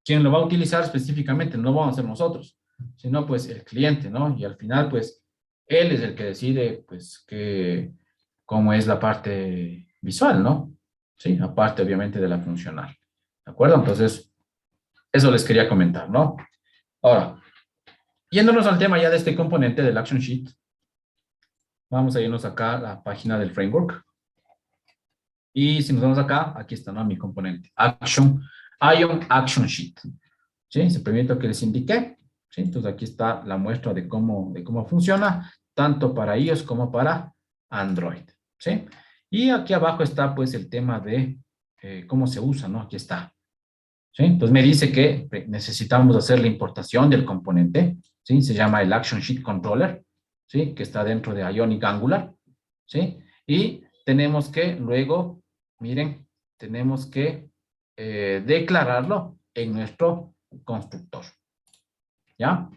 quien lo va a utilizar específicamente no vamos a ser nosotros, sino pues el cliente, ¿no? Y al final, pues, él es el que decide, pues, cómo es la parte visual, ¿no? Sí, aparte, obviamente, de la funcional. ¿De acuerdo? Entonces, eso les quería comentar, ¿no? Ahora, Yéndonos al tema ya de este componente del Action Sheet, vamos a irnos acá a la página del framework. Y si nos vamos acá, aquí está, ¿no? Mi componente. Ion Action Sheet. ¿Sí? Se permite que les indique. ¿Sí? Entonces aquí está la muestra de cómo funciona, tanto para iOS como para Android. ¿Sí? Y aquí abajo está pues el tema de cómo se usa, ¿no? Aquí está. ¿Sí? Entonces me dice que necesitamos hacer la importación del componente. ¿Sí? Se llama el Action Sheet Controller. ¿Sí? Que está dentro de Ionic Angular. ¿Sí? Y tenemos que luego, miren, tenemos que declararlo en nuestro constructor. ¿Ya?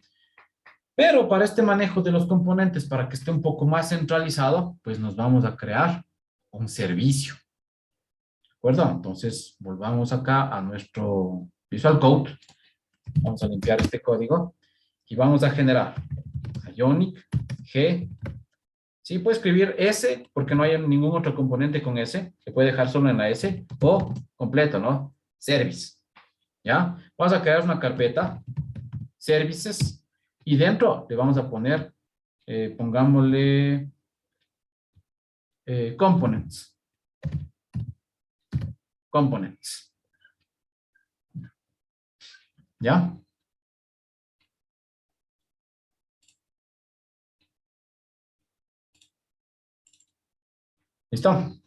Pero para este manejo de los componentes, para que esté un poco más centralizado, pues nos vamos a crear un servicio. ¿De acuerdo? Entonces, volvamos acá a nuestro Visual Code. Vamos a limpiar este código y vamos a generar Ionic G. Sí, puede escribir S porque no hay ningún otro componente con S. Se puede dejar solo en la S o completo, ¿no? Service. ¿Ya? Vamos a crear una carpeta, Services, y dentro le vamos a poner, pongámosle, Components. Components. ¿Ya? ¿Listo?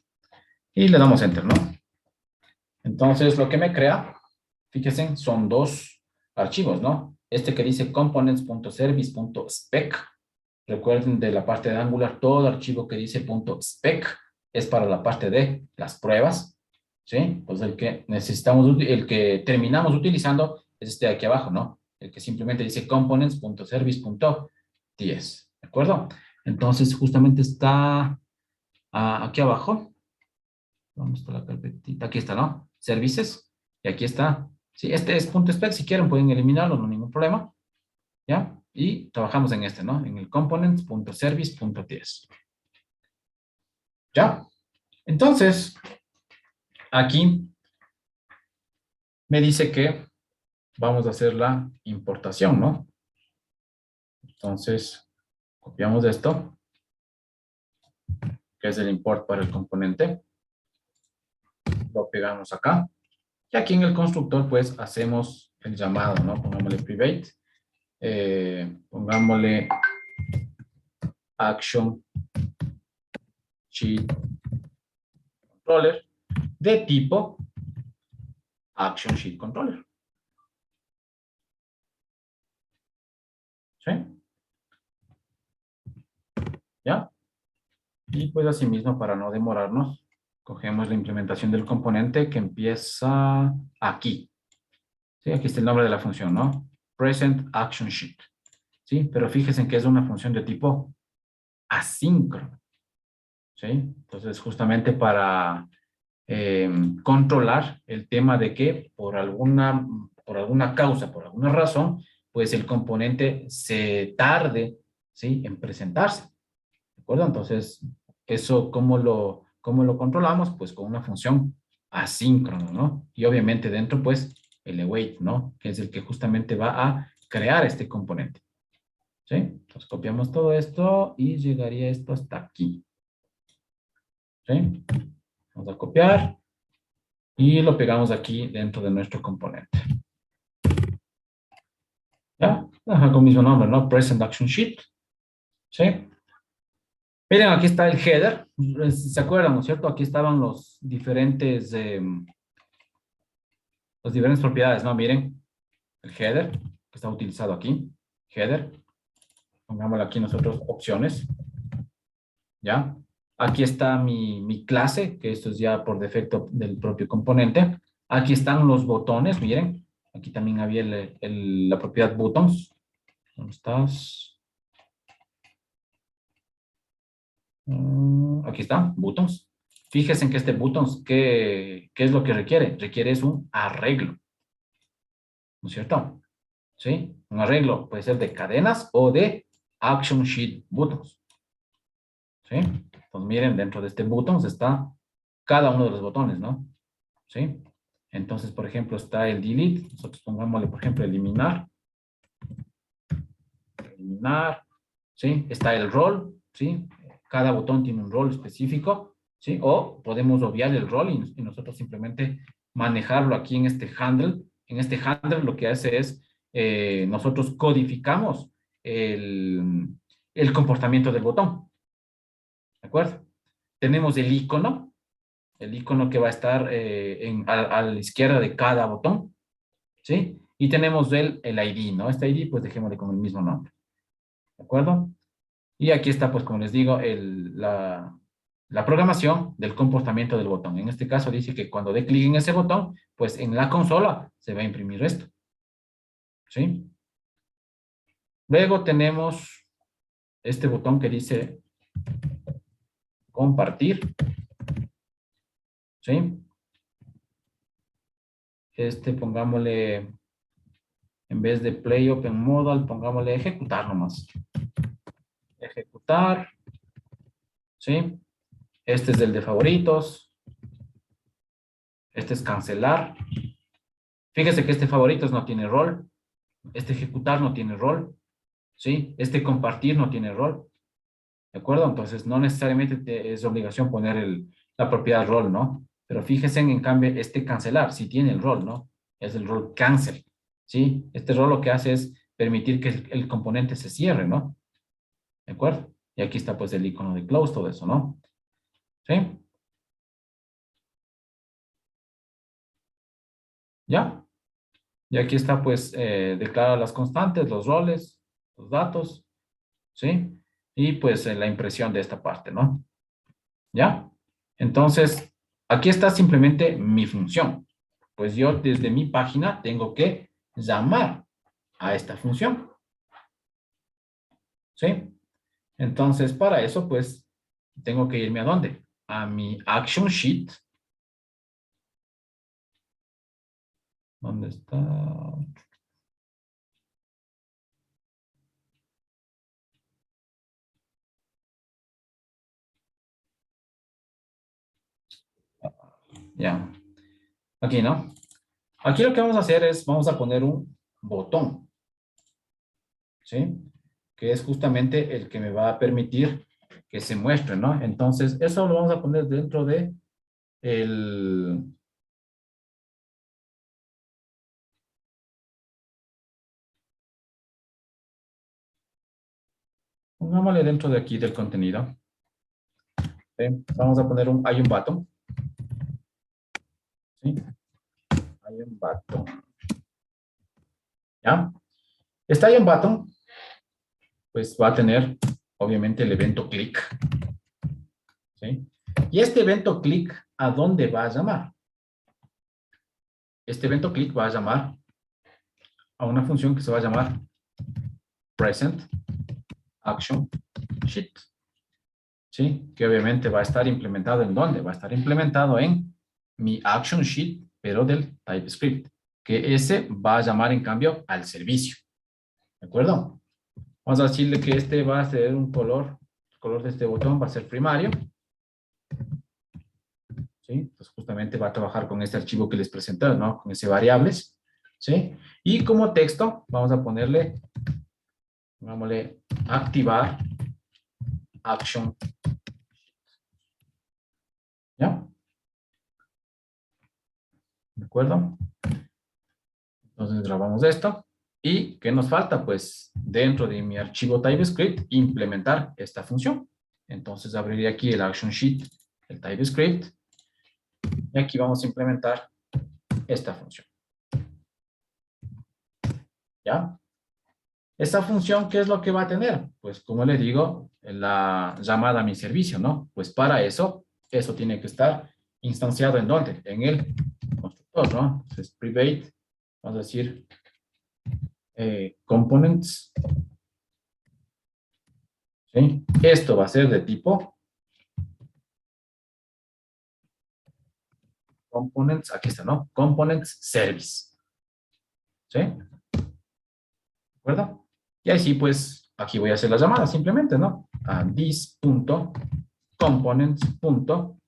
Y le damos Enter, ¿no? Entonces, lo que me crea, fíjense, son dos archivos, ¿no? Este que dice components.service.spec. Recuerden de la parte de Angular, todo archivo que dice .spec es para la parte de las pruebas, ¿sí? Pues el que necesitamos, el que terminamos utilizando es este de aquí abajo, ¿no? El que simplemente dice components.service.ts, ¿de acuerdo? Entonces, justamente está aquí abajo. Vamos a la carpetita, aquí está, ¿no? Services, y aquí está. Sí, este es .spec, si quieren pueden eliminarlo, no hay ningún problema, ¿ya? Y trabajamos en este, ¿no? En el components.service.ts. ¿Ya? Entonces, aquí me dice que vamos a hacer la importación, ¿no? Entonces, copiamos esto, que es el import para el componente. Lo pegamos acá. Y aquí en el constructor, pues, hacemos el llamado, ¿no? Pongámosle private. Pongámosle Action Sheet Controller de tipo Action Sheet Controller. ¿Sí? ¿Ya? Y pues asimismo, para no demorarnos, cogemos la implementación del componente que empieza aquí. ¿Sí? Aquí está el nombre de la función, ¿no? Present Action Sheet. ¿Sí? Pero fíjense que es una función de tipo asíncrono. ¿Sí? Entonces, justamente para controlar el tema de que por alguna causa, por alguna razón, pues el componente se tarde, ¿sí? En presentarse. ¿De acuerdo? Entonces, eso, ¿cómo lo controlamos? Pues con una función asíncrono, ¿no? Y obviamente dentro, pues, el await, ¿no? Que es el que justamente va a crear este componente. ¿Sí? Entonces, copiamos todo esto y llegaría esto hasta aquí. ¿Sí? Vamos a copiar y lo pegamos aquí dentro de nuestro componente. ¿Ya? Con el mismo nombre, ¿no? Present Action Sheet. ¿Sí? Miren, aquí está el header. ¿Se acuerdan, no es cierto? Aquí estaban los diferentes propiedades, ¿no? Miren, el header que está utilizado aquí. Header. Pongámosle aquí nosotros opciones. ¿Ya? Aquí está mi clase, que esto es ya por defecto del propio componente. Aquí están los botones, miren. Aquí también había la propiedad buttons. ¿Dónde estás? Aquí está, buttons. Fíjense en que este buttons, ¿qué es lo que requiere? Requiere es un arreglo. ¿No es cierto? ¿Sí? Un arreglo puede ser de cadenas o de action sheet buttons. ¿Sí? Entonces miren, dentro de este buttons está cada uno de los botones, ¿no? ¿Sí? Entonces, por ejemplo, está el delete. Nosotros pongámosle, por ejemplo, eliminar. eliminar, ¿sí? Está el rol, ¿sí? Cada botón tiene un rol específico, ¿sí? O podemos obviar el rol y nosotros simplemente manejarlo aquí en este handle. En este handle lo que hace es, nosotros codificamos el comportamiento del botón. ¿De acuerdo? Tenemos el icono que va a estar a la izquierda de cada botón, ¿sí? Y tenemos el ID, ¿no? Este ID, pues dejémosle con el mismo nombre. ¿De acuerdo? Y aquí está, pues como les digo, la programación del comportamiento del botón. En este caso dice que cuando dé clic en ese botón, pues en la consola se va a imprimir esto. ¿Sí? Luego tenemos este botón que dice compartir. ¿Sí? Pongámosle, en vez de play open modal, pongámosle ejecutar nomás. Ejecutar. ¿Sí? Este es el de favoritos. Este es cancelar. Fíjese que este favoritos no tiene rol. Este ejecutar no tiene rol. ¿Sí? Este compartir no tiene rol. ¿De acuerdo? Entonces, no necesariamente es obligación poner la propiedad rol, ¿no? Pero fíjense en cambio, este cancelar, sí tiene el rol, ¿no? Es el rol cancel, ¿sí? Este rol lo que hace es permitir que el componente se cierre, ¿no? ¿De acuerdo? Y aquí está pues el icono de close, todo eso, ¿no? ¿Sí? ¿Ya? Y aquí está pues declara las constantes, los roles, los datos, ¿sí? Y pues la impresión de esta parte, ¿no? ¿Ya? Entonces, aquí está simplemente mi función. Pues yo desde mi página tengo que llamar a esta función. ¿Sí? Entonces, para eso, pues, tengo que irme ¿a dónde? A mi action sheet. ¿Dónde está? Ya. Aquí, ¿no? Aquí lo que vamos a hacer es, vamos a poner un botón. ¿Sí? Que es justamente el que me va a permitir que se muestre, ¿no? Entonces, eso lo vamos a poner dentro de pongámosle dentro de aquí del contenido. ¿Sí? Vamos a poner hay un button. ¿Sí? Hay un button. ¿Ya? Está hay un button, pues va a tener, obviamente, el evento click. ¿Sí? Y este evento click, ¿a dónde va a llamar? Este evento click va a llamar a una función que se va a llamar present action sheet. ¿Sí? Que obviamente va a estar implementado ¿en dónde? Va a estar implementado en mi action sheet, pero del TypeScript. Que ese va a llamar en cambio al servicio. ¿De acuerdo? Vamos a decirle que este va a ser un color. El color de este botón va a ser primario. ¿Sí? Pues justamente va a trabajar con este archivo que les presenté, ¿no? Con ese variables. ¿Sí? Y como texto vamos a ponerle, pongámosle activar action. ¿Ya? ¿De acuerdo? Entonces grabamos esto. ¿Y qué nos falta? Pues dentro de mi archivo TypeScript implementar esta función. Entonces abriría aquí el action sheet, el TypeScript. Y aquí vamos a implementar esta función. ¿Ya? Esta función, ¿qué es lo que va a tener? Pues como le digo, la llamada a mi servicio, ¿no? Pues para eso tiene que estar instanciado ¿en dónde? En el constructor, ¿no? Entonces, private, vamos a decir, components. ¿Sí? Esto va a ser de tipo components, aquí está, ¿no? Components service. ¿Sí? ¿De acuerdo? Y así, pues, aquí voy a hacer la llamada simplemente, ¿no? A this.components.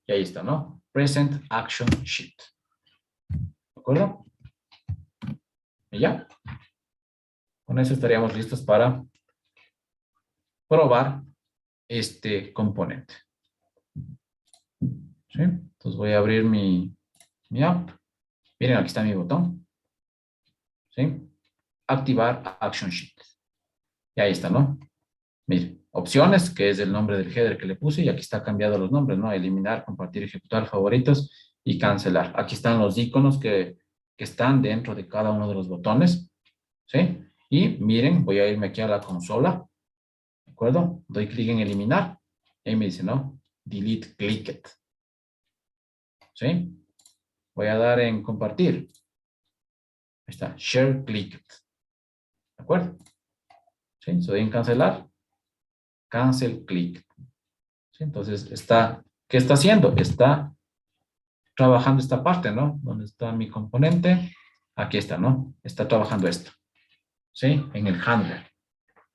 Y ahí está, ¿no? Present action sheet. ¿De acuerdo? Y ya. Con eso estaríamos listos para probar este componente. ¿Sí? Entonces voy a abrir mi app. Miren, aquí está mi botón. ¿Sí? Activar Action Sheet. Y ahí está, ¿no? Miren, opciones, que es el nombre del header que le puse, y aquí está cambiado los nombres, ¿no? Eliminar, compartir, ejecutar, favoritos y cancelar. Aquí están los iconos que están dentro de cada uno de los botones, ¿sí? Y miren, voy a irme aquí a la consola, ¿de acuerdo? Doy clic en eliminar, y ahí me dice, ¿no? Delete clicked, ¿sí? Voy a dar en compartir. Ahí está, share clicked, ¿de acuerdo? ¿Sí? Se doy en cancelar, cancel click. ¿Sí? Entonces, ¿qué está haciendo? Está trabajando esta parte, ¿no? ¿Dónde está mi componente? Aquí está, ¿no? Está trabajando esto. ¿Sí? En el handler.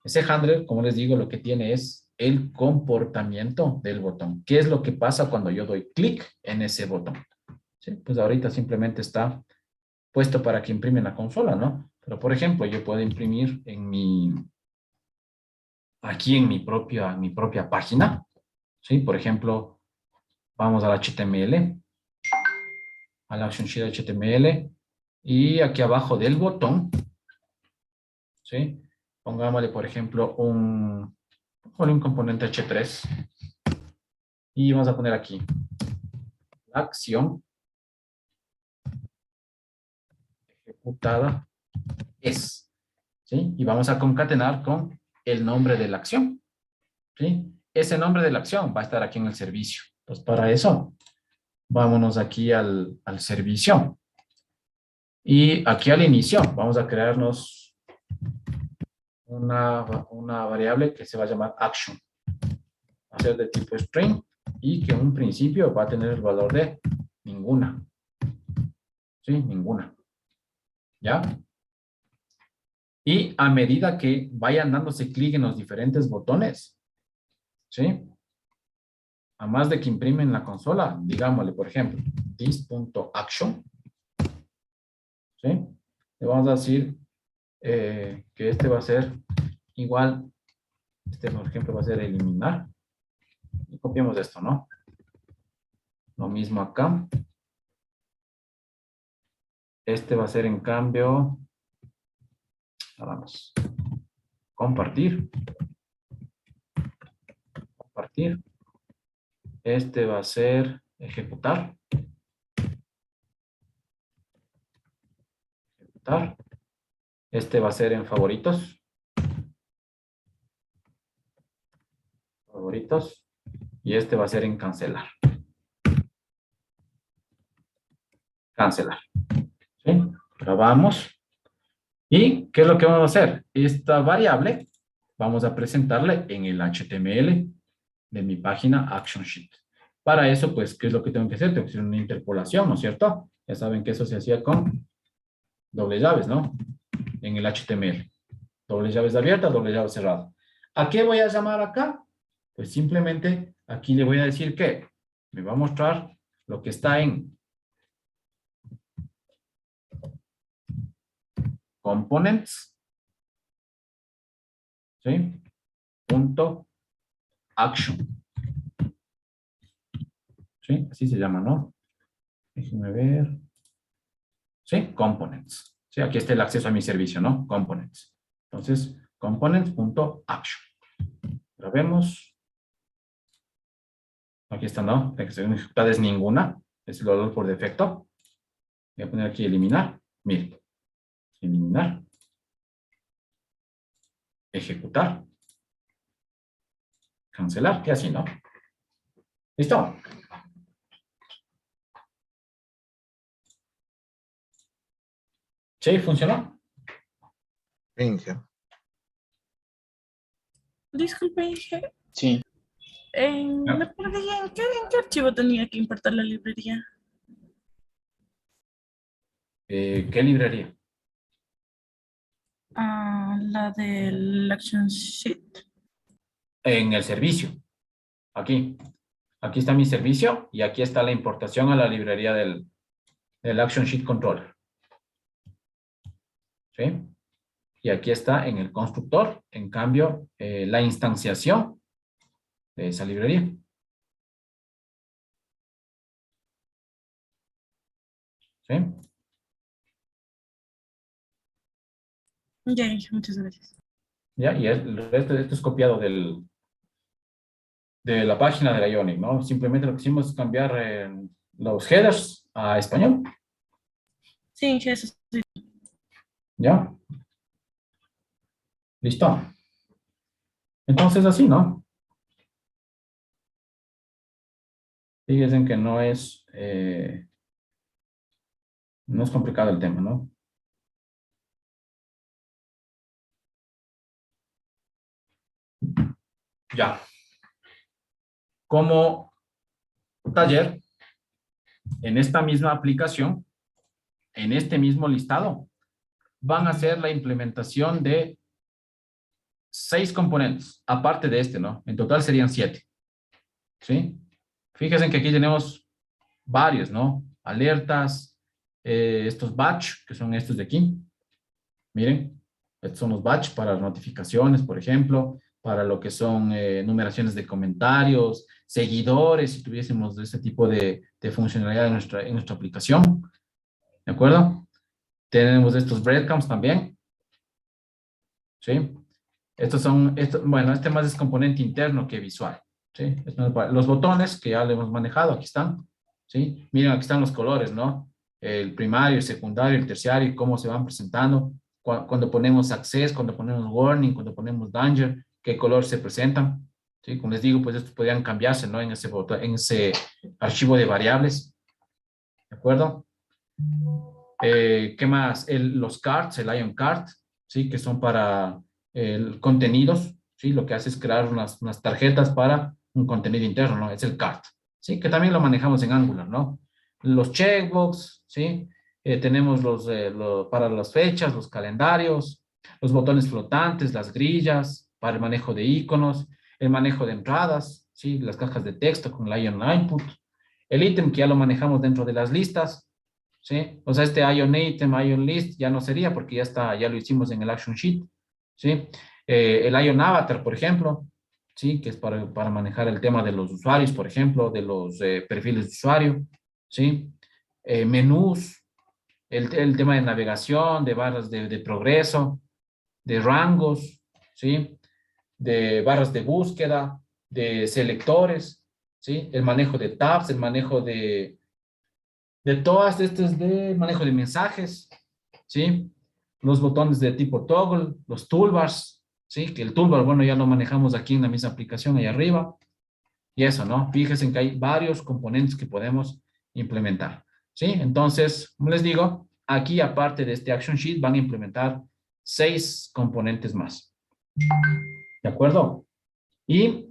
Ese handler, como les digo, lo que tiene es el comportamiento del botón. ¿Qué es lo que pasa cuando yo doy clic en ese botón? ¿Sí? Pues ahorita simplemente está puesto para que imprime en la consola, ¿no? Pero, por ejemplo, yo puedo imprimir aquí en mi propia página. ¿Sí? Por ejemplo, vamos al HTML, al Action Sheet HTML, y aquí abajo del botón, ¿sí? Pongámosle, por ejemplo, un componente H3, y vamos a poner aquí, la acción ejecutada es, ¿sí? Y vamos a concatenar con el nombre de la acción, ¿sí? Ese nombre de la acción va a estar aquí en el servicio. Pues para eso, vámonos aquí al servicio. Y aquí al inicio vamos a crearnos una variable que se va a llamar action. Va a ser de tipo string y que en un principio va a tener el valor de ninguna. ¿Sí? Ninguna. ¿Ya? Y a medida que vayan dándose clic en los diferentes botones, ¿sí? A más de que imprimen la consola, digámosle, por ejemplo, this.action, ¿sí? Le vamos a decir que este va a ser igual, por ejemplo, va a ser eliminar. Y copiamos esto, ¿no? Lo mismo acá. Este va a ser, en cambio, vamos, compartir. Compartir. Este va a ser ejecutar. Ejecutar. Este va a ser en favoritos. Favoritos. Y este va a ser en cancelar. Cancelar. ¿Sí? Grabamos. ¿Y qué es lo que vamos a hacer? Esta variable vamos a presentarle en el HTML de mi página Action Sheet. Para eso, pues, ¿qué es lo que tengo que hacer? Tengo que hacer una interpolación, ¿no es cierto? Ya saben que eso se hacía con doble llaves, ¿no? En el HTML. Doble llaves abierta, doble llave cerrada. ¿A qué voy a llamar acá? Pues simplemente aquí le voy a decir que me va a mostrar lo que está en components, ¿sí? Punto action. ¿Sí? Así se llama, ¿no? Déjenme ver. ¿Sí? Components. ¿Sí? Aquí está el acceso a mi servicio, ¿no? Components. Entonces, components.action. Grabemos. Aquí está, ¿no? La acción ejecutada es ninguna. Es el valor por defecto. Voy a poner aquí eliminar. Miren. Eliminar. Ejecutar. Cancelar. Y así, ¿no? ¿Listo? ¿Sí? ¿Funcionó? Inicio. Disculpe, Inge. Sí, ¿Me perdí en qué archivo tenía que importar la librería? ¿Qué librería? Ah, la del Action Sheet. En el servicio. Aquí. Aquí está mi servicio y aquí está la importación a la librería del Action Sheet Controller. ¿Sí? y aquí está en el constructor, en cambio, la instanciación de esa librería. ¿Sí? Ya, Inge, muchas gracias. ¿Ya? Y el resto de esto es copiado de la página de la Ionic, ¿no? Simplemente lo que hicimos es cambiar los headers a español, Sí, Inge, eso sí. ¿ya? Listo. Entonces así, ¿no? Fíjense que no es complicado el tema, ¿no? Ya. Como taller, en esta misma aplicación, en este mismo listado, van a hacer la implementación de 6 componentes, aparte de este, ¿no? En total serían 7, ¿sí? Fíjense que aquí tenemos varios, ¿no? Alertas, estos batch, que son estos de aquí. Miren, estos son los batch para notificaciones, por ejemplo, para lo que son numeraciones de comentarios, seguidores, si tuviésemos ese tipo de funcionalidad en nuestra aplicación. ¿De acuerdo? Tenemos estos breadcrumbs también. ¿Sí? Bueno, este más es componente interno que visual. ¿Sí? Los botones que ya le hemos manejado, aquí están. ¿Sí? Miren, aquí están los colores, ¿no? El primario, el secundario, el terciario, y cómo se van presentando. Cuando ponemos access, cuando ponemos warning, cuando ponemos danger, qué color se presentan. ¿Sí? Como les digo, pues estos podrían cambiarse, ¿no? En ese archivo de variables. ¿De acuerdo? ¿Qué más? Los cards, el Ion Card, ¿sí? Que son para contenidos, ¿sí? Lo que hace es crear unas tarjetas para un contenido interno, ¿no? Es el card, ¿sí? Que también lo manejamos en Angular, ¿no? Los checkbox, ¿sí? Tenemos para las fechas, los calendarios, los botones flotantes, las grillas, para el manejo de iconos, el manejo de entradas, ¿sí? Las cajas de texto con el Ion Input, el ítem que ya lo manejamos dentro de las listas, ¿sí? O sea, este Ion Item, Ion List ya no sería porque ya lo hicimos en el Action Sheet, ¿sí? El Ion Avatar, por ejemplo, ¿sí? Que es para manejar el tema de los usuarios, por ejemplo, de los perfiles de usuario, ¿sí? Menús, el tema de navegación, de barras de progreso, de rangos, ¿sí? De barras de búsqueda, de selectores, ¿sí? El manejo de tabs, el manejo de todas estas de manejo de mensajes, ¿sí? Los botones de tipo toggle, los toolbars, ¿sí? Que el toolbar, bueno, ya lo manejamos aquí en la misma aplicación, ahí arriba. Y eso, ¿no? Fíjense que hay varios componentes que podemos implementar, ¿sí? Entonces, como les digo, aquí aparte de este Action Sheet van a implementar 6 componentes más. ¿De acuerdo? Y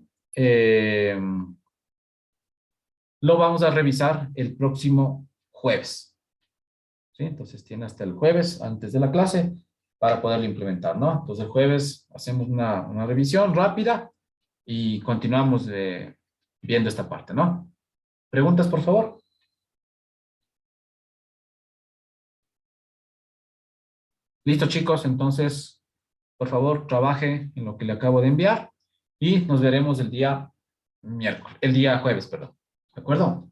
lo vamos a revisar el próximo jueves. ¿Sí? Entonces tiene hasta el jueves antes de la clase para poderlo implementar, ¿no? Entonces el jueves hacemos una revisión rápida y continuamos viendo esta parte, ¿no? ¿Preguntas, por favor? Listo, chicos, entonces, por favor, trabaje en lo que le acabo de enviar y nos veremos el día jueves, perdón. ¿De acuerdo?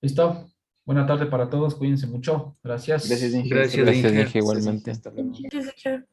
¿Listo? Buena tarde para todos, cuídense mucho. Gracias. Gracias, Inge. Gracias, Gracias, Inge. Inge, igualmente. Hasta luego. Gracias, Inge.